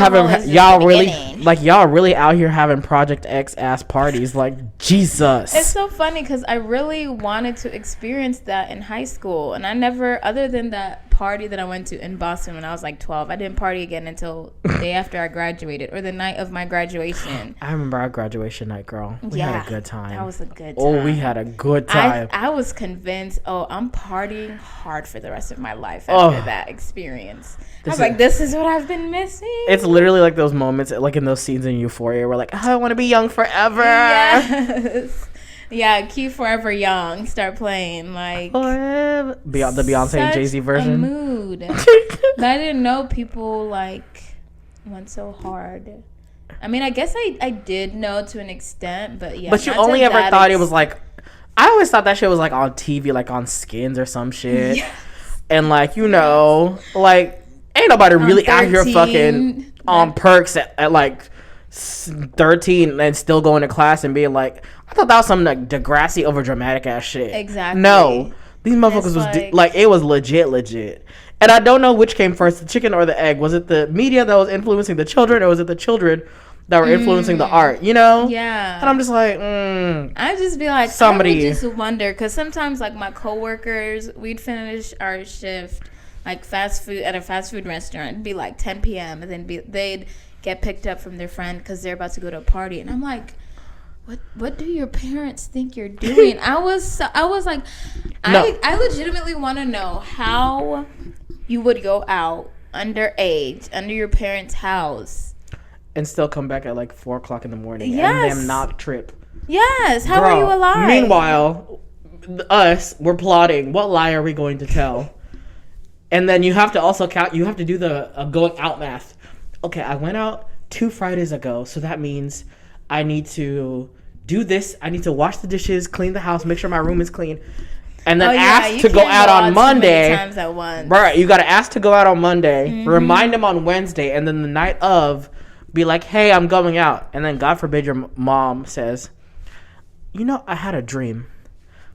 y'all really out here having Project X ass parties, like Jesus. It's so funny because I really wanted to experience that in high school, and I never, other than that party that I went to in Boston when I was like 12, I didn't party again until the day after I graduated, or the night of my graduation. I remember our graduation night, girl. We had a good time. That was a good time. Oh, we had a good time. I was convinced, I'm partying hard for the rest of my life after that experience. I was like, this is what I've been missing. It's literally like those moments, like in those scenes in Euphoria, where like, I want to be young forever. Yes. Yeah, cue Forever Young. Start playing like the Beyonce and Jay-Z version. A mood. But I didn't know people like went so hard. I mean, I guess I did know to an extent, but yeah. But you only ever thought it was like, I always thought that shit was like on TV, like on Skins or some shit. Yes. And like, like, ain't nobody really out here fucking on perks at like 13 and still going to class and being like, I thought that was some like Degrassi over dramatic ass shit. Exactly. No, these motherfuckers was like it was legit. And I don't know which came first, the chicken or the egg. Was it the media that was influencing the children, or was it the children that were influencing the art? Yeah. And I'm just like, I just be like, somebody. I would just wonder, because sometimes like my coworkers, we'd finish our shift like fast food at a fast food restaurant. It'd be like 10 p.m. and then they'd get picked up from their friend because they're about to go to a party, and I'm like, what do your parents think you're doing? I was like, no. I legitimately want to know how you would go out underage under your parents' house and still come back at like 4:00 in the morning. Yes. And them not trip. Yes. How are you alive? Meanwhile, we're plotting. What lie are we going to tell? And then you have to also count. You have to do the going out math. Okay, I went out 2 Fridays ago, so that means I need to do this. I need to wash the dishes, clean the house, make sure my room is clean, and then ask to go out on Monday. Times at once. Right, you got to ask to go out on Monday. Remind them on Wednesday, and then the night of, be like, "Hey, I'm going out." And then God forbid your mom says, I had a dream.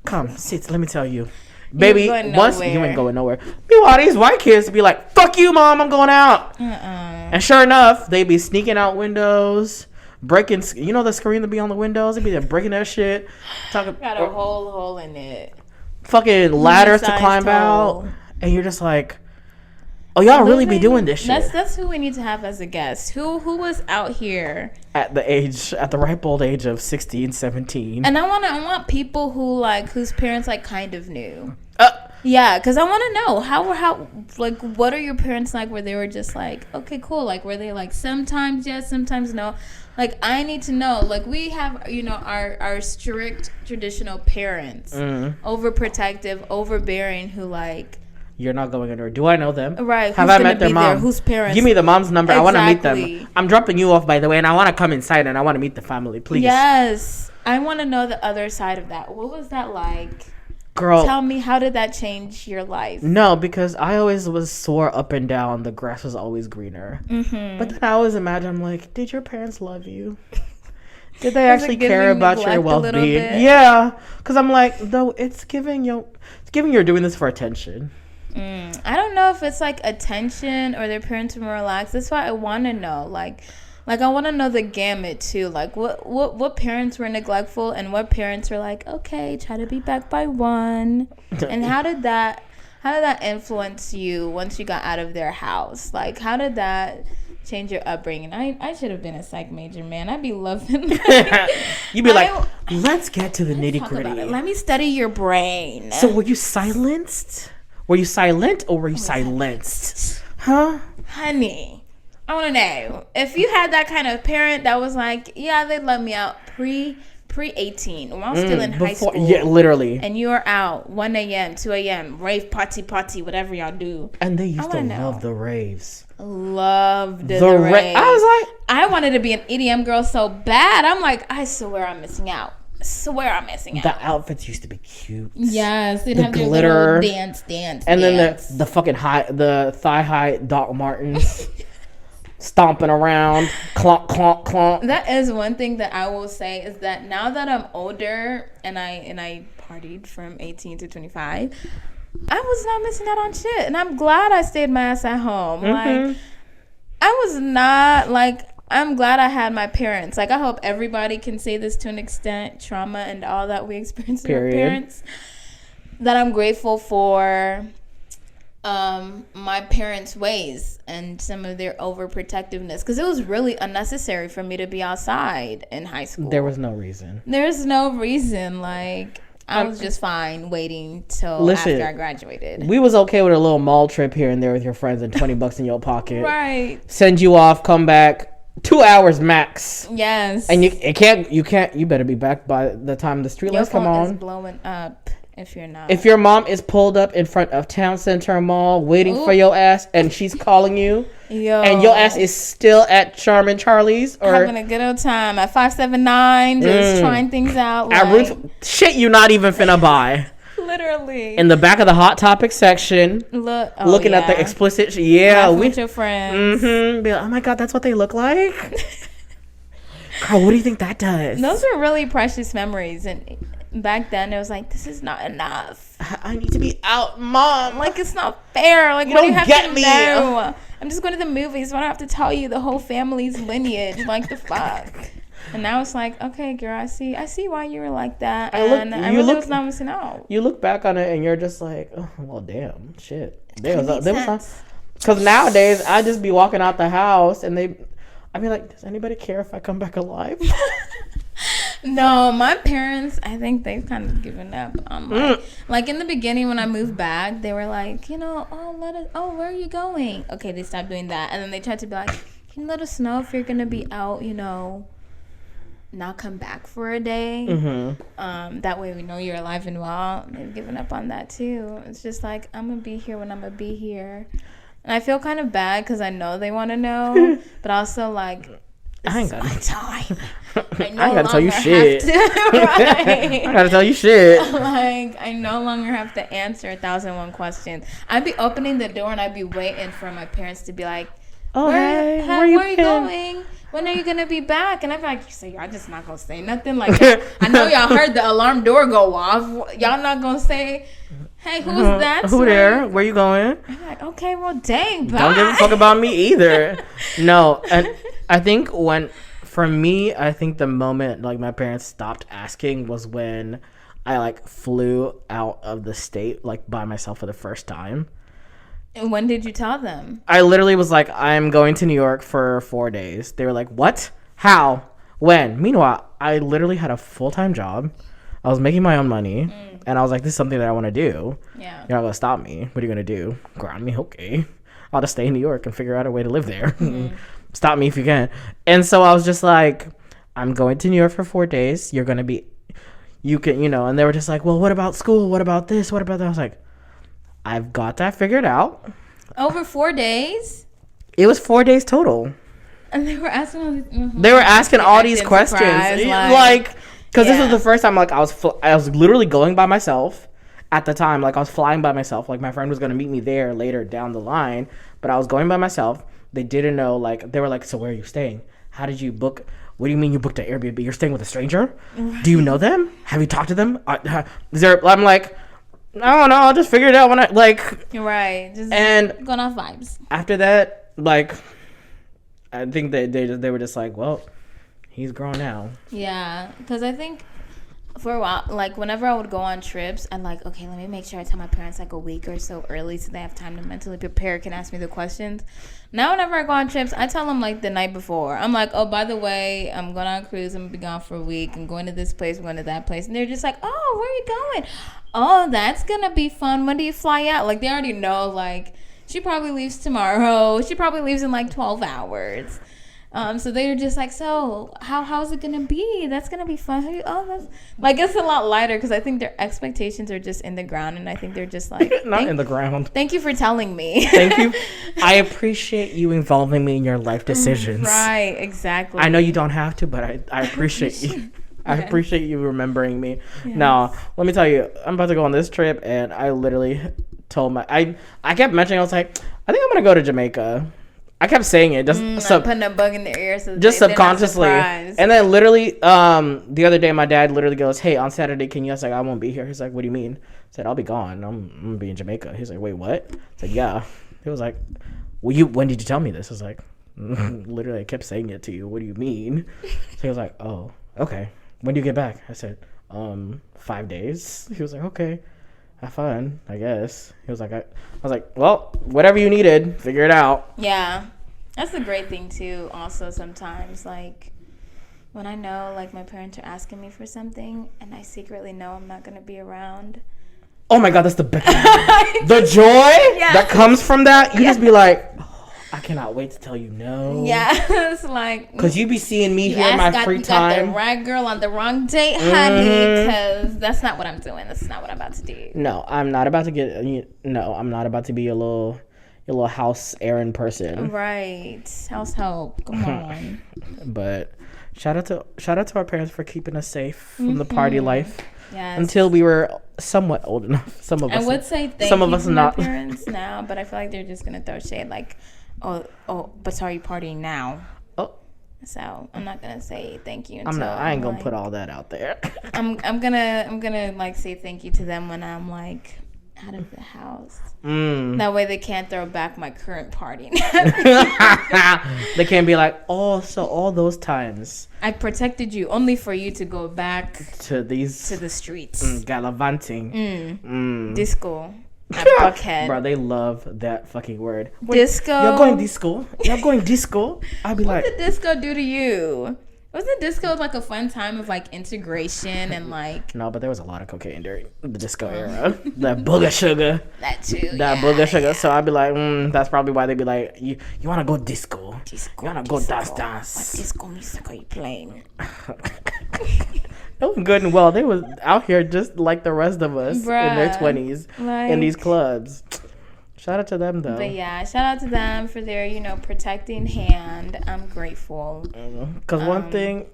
Come, sit. Let me tell you. Baby, once you ain't going nowhere. Meanwhile, these white kids be like, "Fuck you, mom, I'm going out." And sure enough, they be sneaking out windows, breaking. The screen that be on the windows. They be there breaking that shit. Got a whole hole in it. Fucking ladders to climb out, and you're just like, "Oh, y'all really be doing this shit." That's who we need to have as a guest. Who was out here at the ripe old age of 16, 17. And I want people whose parents like kind of knew. Yeah, because I want to know how like, what are your parents like, where they were just like, okay, cool, like, were they like sometimes yes, sometimes no? Like, I need to know. Like, we have our strict traditional parents, overprotective, overbearing, who like, you're not going anywhere. Do I know them? Right. Have I met their mom? Whose parents? Give me the mom's number. Exactly. I want to meet them. I'm dropping you off, by the way, and I want to come inside and I want to meet the family, please. Yes. I want to know the other side of that. What was that like? Girl. Tell me, how did that change your life? No, because I always was sore up and down. The grass was always greener. But then I always imagine, I'm like, did your parents love you? Did they actually care about your well-being? Yeah. Because I'm like, though, it's giving you're doing this for attention. I don't know if it's like attention or their parents were more relaxed. That's why I want to know. Like I want to know the gamut too. Like what parents were neglectful and what parents were like, okay, try to be back by 1. And how did that influence you once you got out of their house? Like, how did that change your upbringing. I should have been a psych major, man. I'd be loving. You'd be like, let's get to the nitty Talk about it. gritty. Let me study your brain. So were you silenced? Were you silent or were you silenced? Huh? Honey, I want to know if you had that kind of parent that was like, yeah, they let me out pre 18 when I was still in high school. Yeah, literally. And you are out 1 a.m., 2 a.m., rave, party, whatever y'all do. And they used to love the raves. Loved the raves. I was like, I wanted to be an EDM girl so bad. I'm like, I swear I'm missing out. The outfits used to be cute. Yes, they'd the have glitter, their little dance, and then the fucking the thigh high Doc Martens. Stomping around, clonk, clonk, clonk. That is one thing that I will say is that now that I'm older and I partied from 18 to 25, I was not missing out on shit, and I'm glad I stayed my ass at home. Like, I was not like. I'm glad I had my parents. Like, I hope everybody can say this to an extent, trauma and all that we experience with our parents. That I'm grateful for. My parents' ways and some of their overprotectiveness, because it was really unnecessary for me to be outside in high school. There was no reason. There's no reason. Like, I was just fine waiting till after I graduated. We was okay with a little mall trip here and there with your friends and $20 in your pocket. Right. Send you off, come back, 2 hours max. Yes. And you better be back by the time the street lights come on. Your phone is blowing up. If you're not. If your mom is pulled up in front of Town Center Mall waiting for your ass and she's calling you and your ass is still at Charmin Charlie's or having a good old time at 579 just trying things out. At shit you not even finna buy. Literally. In the back of the Hot Topic section. Looking at the explicit with your friends. Be like, oh my god, that's what they look like? Girl, what do you think that does? Those are really precious memories, and back then it was like, this is not enough. I need to be out, mom. Like, it's not fair. Like, what do you have to know? I'm just going to the movies. Why do I have to tell you the whole family's lineage? Like, the fuck. And now it's like, okay, girl, I see why you were like that. I was not missing out. You look back on it and you're just like, oh, well, damn, shit. There was because nowadays I just be walking out the house and I'd be like, does anybody care if I come back alive? No, my parents, I think they've kind of given up on like in the beginning when I moved back, they were like, where are you going? Okay, they stopped doing that. And then they tried to be like, can you let us know if you're going to be out, not come back for a day? That way we know you're alive and well. They've given up on that too. It's just like, I'm going to be here when I'm going to be here. And I feel kind of bad because I know they want to know, but also like, I ain't got my time. I gotta tell you shit. Right? I gotta tell you shit. Like, I no longer have to answer 1,001 questions. I'd be opening the door and I'd be waiting for my parents to be like, "Oh, where are you going? When are you gonna be back?" And I'd be like, "So y'all just not gonna say nothing? Like, I know y'all heard the alarm door go off. Y'all not gonna say, hey, who's that? Who there? Where you going?" I'm like, okay, well, dang, bye. Don't give a fuck about me either. No, and I think for me, I think the moment like my parents stopped asking was when I like flew out of the state like by myself for the first time. And when did you tell them? I literally was like, I'm going to New York for 4 days. They were like, what? How? When? Meanwhile, I literally had a full-time job. I was making my own money. And I was like, this is something that I want to do. Yeah. You're not going to stop me. What are you going to do? Ground me? Okay. I'll just stay in New York and figure out a way to live there. Stop me if you can. And so I was just like, I'm going to New York for 4 days. You're going to be, and they were just like, well, what about school? What about this? What about that? I was like, I've got that figured out. Over 4 days? It was 4 days total. And they were asking all these. They were asking all these questions. Because this was the first time, like, I was literally going by myself at the time. Like, I was flying by myself. Like, my friend was going to meet me there later down the line. But I was going by myself. They didn't know, like, they were like, so where are you staying? How did you book? What do you mean you booked an Airbnb? You're staying with a stranger? Right. Do you know them? Have you talked to them? I'm like, I don't know. I'll just figure it out when I, like. Right. Just and going off vibes. After that, like, I think they were just like, well, he's grown now. Yeah, because I think for a while, like whenever I would go on trips, I'm like, okay, let me make sure I tell my parents like a week or so early so they have time to mentally prepare, can ask me the questions. Now whenever I go on trips, I tell them like the night before. I'm like, oh, by the way, I'm going on a cruise, I'm gonna be gone for a week, I'm going to this place, I'm going to that place, and they're just like, oh, where are you going? Oh, that's gonna be fun. When do you fly out? Like they already know, like she probably leaves tomorrow, she probably leaves in like 12 hours. So they're just like, so how's it gonna be? That's gonna be fun. Oh, that's like, it's a lot lighter because I think their expectations are just in the ground, and I think they're just like not in the ground. Thank you for telling me. Thank you. I appreciate you involving me in your life decisions. Right, exactly. I know you don't have to, but I appreciate you. I appreciate you remembering me. Yes. Now, let me tell you, I'm about to go on this trip, and I literally told I kept mentioning, I was like, I think I'm gonna go to Jamaica. I kept saying it, just putting a bug in their ear, so just subconsciously. And then literally, the other day, my dad literally goes, "Hey, on Saturday, can you?" I was like, "I won't be here." He's like, "What do you mean?" I said, "I'll be gone. I'm gonna be in Jamaica." He's like, "Wait, what?" I said, "Yeah." He was like, "Well, when did you tell me this?" I was like, "Literally, I kept saying it to you. What do you mean?" So he was like, "Oh, okay. When do you get back?" I said, 5 days." He was like, "Okay. Have fun, I guess." He was like, I was like, "Well, whatever you needed, figure it out." Yeah, that's the great thing too. Also, sometimes like when I know like my parents are asking me for something, and I secretly know I'm not gonna be around. Oh my God, that's the best. The joy that comes from that, you just be like, oh, I cannot wait to tell you no. Yeah, it's like, because you be seeing me here in my free time. You got the right girl on the wrong date, honey. Because that's not what I'm doing. That's not what I'm about to do. No, I'm not about to I'm not about to be your little house errand person. Right, house help. Come on. But shout out to our parents for keeping us safe from the party life. Yes. Until we were somewhat old enough. Some of us. I would say thank some you of us to not. my parents now, but I feel like they're just gonna throw shade like, oh, but sorry, you partying now. Oh. So I'm not gonna say thank you. I ain't gonna put all that out there. I'm gonna like say thank you to them when I'm like out of the house. That way they can't throw back my current partying. They can't be like, oh, so all those times I protected you only for you to go back to the streets, gallivanting, disco. Buckhead. Bro, they love that fucking word. Disco. You're going disco. You're going disco. I'll be what like, did disco do to you? Wasn't disco like a fun time of like integration and like? No, but there was a lot of cocaine during the disco era. That booger sugar. That too. That booger sugar. So I'd be like, that's probably why they'd be like, you want to go disco? Disco. You want to go dance? What disco music are you playing? It was good and well. They was out here just like the rest of us in their 20s in these clubs. Shout out to them, though. But yeah, shout out to them for their, protecting hand. I'm grateful. Because one thing,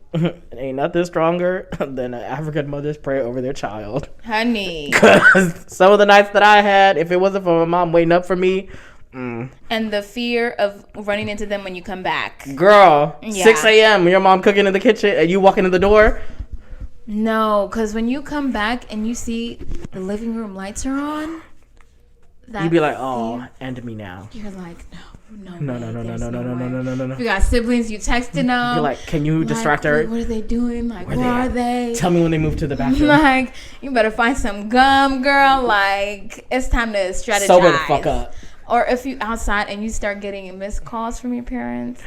ain't nothing stronger than an African mother's prayer over their child. Honey. Because some of the nights that I had, if it wasn't for my mom waiting up for me. And the fear of running into them when you come back. Girl, 6 a.m. your mom cooking in the kitchen and you walking in the door. No, because when you come back and you see the living room lights are on. You'd be like, oh, end me now. You're like, no. No. If you got siblings, you texting them. You're like, can you distract her? What are they doing? Like, where are they? Tell me when they move to the bathroom. Like, you better find some gum, girl. Like, it's time to strategize. Sober the fuck up. Or if you outside and you start getting missed calls from your parents.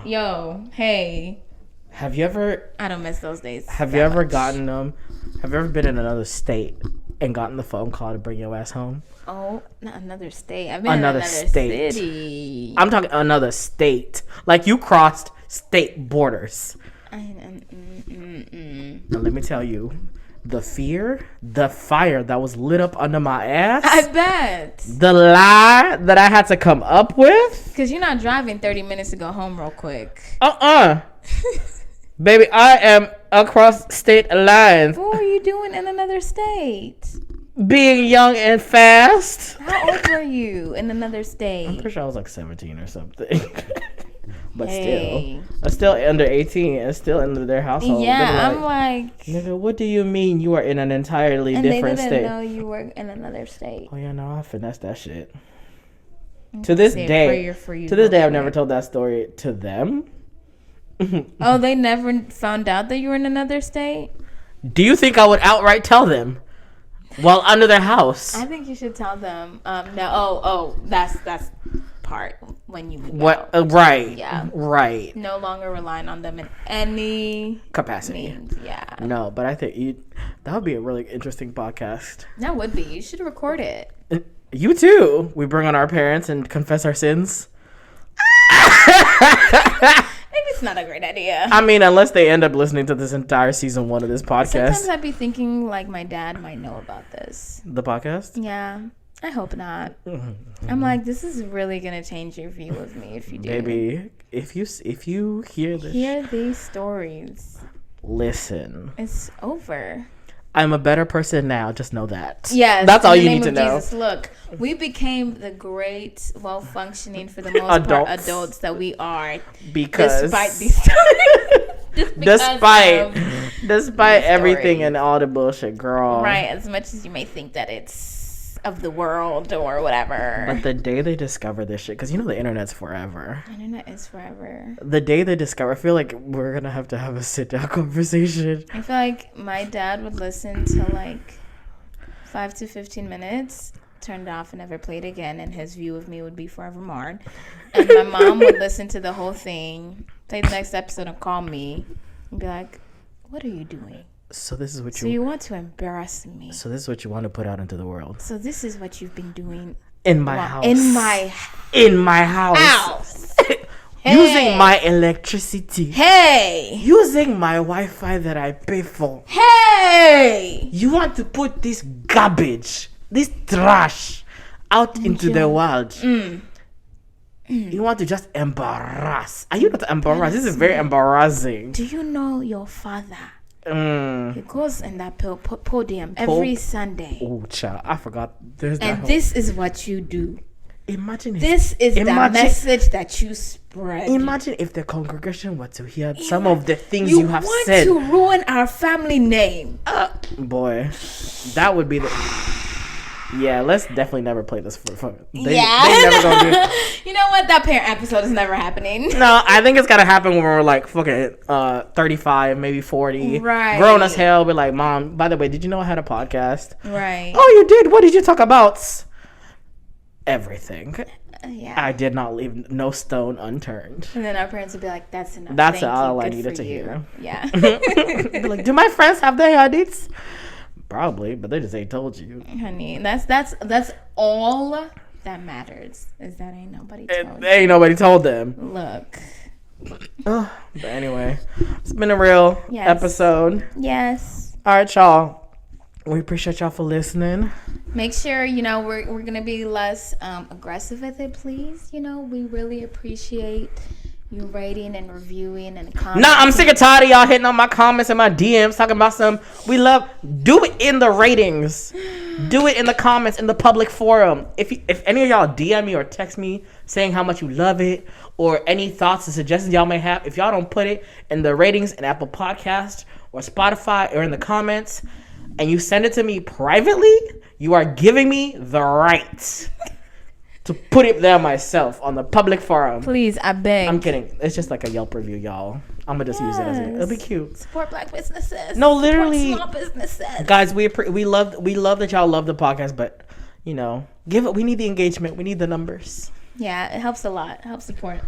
Yo, hey. Have you ever? I don't miss those days. Have you ever gotten them? Have you ever been in another state and gotten the phone call to bring your ass home? Oh, not another state. I've been in another city. I'm talking another state. Like you crossed state borders. Now let me tell you, the fire that was lit up under my ass. I bet. The lie that I had to come up with. Because you're not driving 30 minutes to go home real quick. Baby, I am across state lines. What were you doing in another state? Being young and fast. How old were you in another state? I'm pretty sure I was like 17 or something. But still under 18 and still in their household. Yeah, I'm like, nigga, what do you mean you are in an entirely different state? They didn't know you were in another state. Oh yeah, no, I finessed that shit. To this day, I've never told that story to them. Oh, they never found out that you were in another state? Do you think I would outright tell them while under their house? I think you should tell them. No. That's part when you move What? out. Right. Yeah. Right. No longer relying on them in any Capacity. means. Yeah. No, but I think that would be a really interesting podcast. That would be. You should record it. You too. We bring on our parents and confess our sins. Maybe it's not a great idea. I mean, unless they end up listening to this entire season 1 of this podcast. Sometimes I'd be thinking like my dad might know about this. The podcast? Yeah. I hope not. I'm like, this is really gonna change your view of me if you do. Baby, if you hear this, Hear these stories. listen. It's over. I'm a better person now. Just know that. Yes, that's all in the you name need to of know. Jesus, look, we became the great, well-functioning, for the most part, adults that we are. Because despite these stories. despite everything and all the bullshit, girl. Right, as much as you may think that it's of the world or whatever. But the day they discover this shit, because you know the internet's forever. The internet is forever. The day they discover, I feel like we're gonna have to have a sit-down conversation. I feel like my dad would listen to like 5 to 15 minutes, turn it off and never play it again, and his view of me would be forever marred. And my mom would listen to the whole thing, play the next episode and call me and be like, what are you doing? So this is what So you want to embarrass me. So this is what you want to put out into the world. So this is what you've been doing in my house. In my house. Hey. Using my electricity. Hey. Using my Wi-Fi that I pay for. Hey. You want to put this garbage, this trash out into the world. You want to just embarrass. Are you not embarrassed? This is very embarrassing. Do you know your father? He goes in that podium every Sunday. Oh, child, I forgot. There's that. And this is what you do. Imagine this is the message that you spread. Imagine if the congregation were to hear some of the things you have said. You want to ruin our family name. Boy, that would be the... Yeah, let's definitely never play this for fun. They never gonna do it. You know what? That parent episode is never happening. No, I think it's gotta happen when we're like fucking 35, maybe 40. Right. Grown as hell. We're like, Mom, by the way, did you know I had a podcast? Right. Oh, you did? What did you talk about? Everything. Yeah. I did not leave no stone unturned. And then our parents would be like, that's enough. That's Thank all you. I Good needed for to you. hear. Yeah. Be like, do my friends have their audits? Probably, but they just ain't told you. Honey, that's all that matters, is that ain't nobody told you. Ain't nobody told them. Look. But anyway, it's been a real episode. Yes. All right, y'all. We appreciate y'all for listening. Make sure, we're going to be less aggressive with it, please. We really appreciate you rating and reviewing and commenting. Nah, I'm sick and tired of y'all hitting on my comments and my DMs talking about do it in the ratings. Do it in the comments, in the public forum. If any of y'all DM me or text me saying how much you love it or any thoughts or suggestions y'all may have, if y'all don't put it in the ratings in Apple Podcast or Spotify or in the comments and you send it to me privately, you are giving me the right to put it there myself on the public forum. Please, I beg. I'm kidding. It's just like a Yelp review, y'all. I'm gonna just use it as it'll be cute. Support Black businesses. No, literally, support small businesses. Guys, we love that y'all love the podcast, but we need the engagement. We need the numbers. Yeah, it helps a lot. It helps support,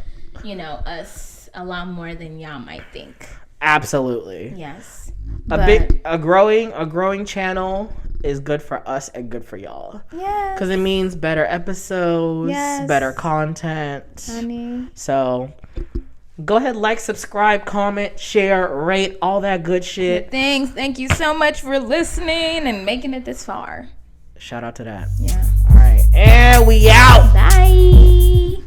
us a lot more than y'all might think. Absolutely. Yes. A growing channel is good for us and good for y'all. Yeah. Because it means better episodes, yes, better content. Honey. So go ahead, like, subscribe, comment, share, rate, all that good shit. Thanks. Thank you so much for listening and making it this far. Shout out to that. Yeah. All right. And we out. Bye.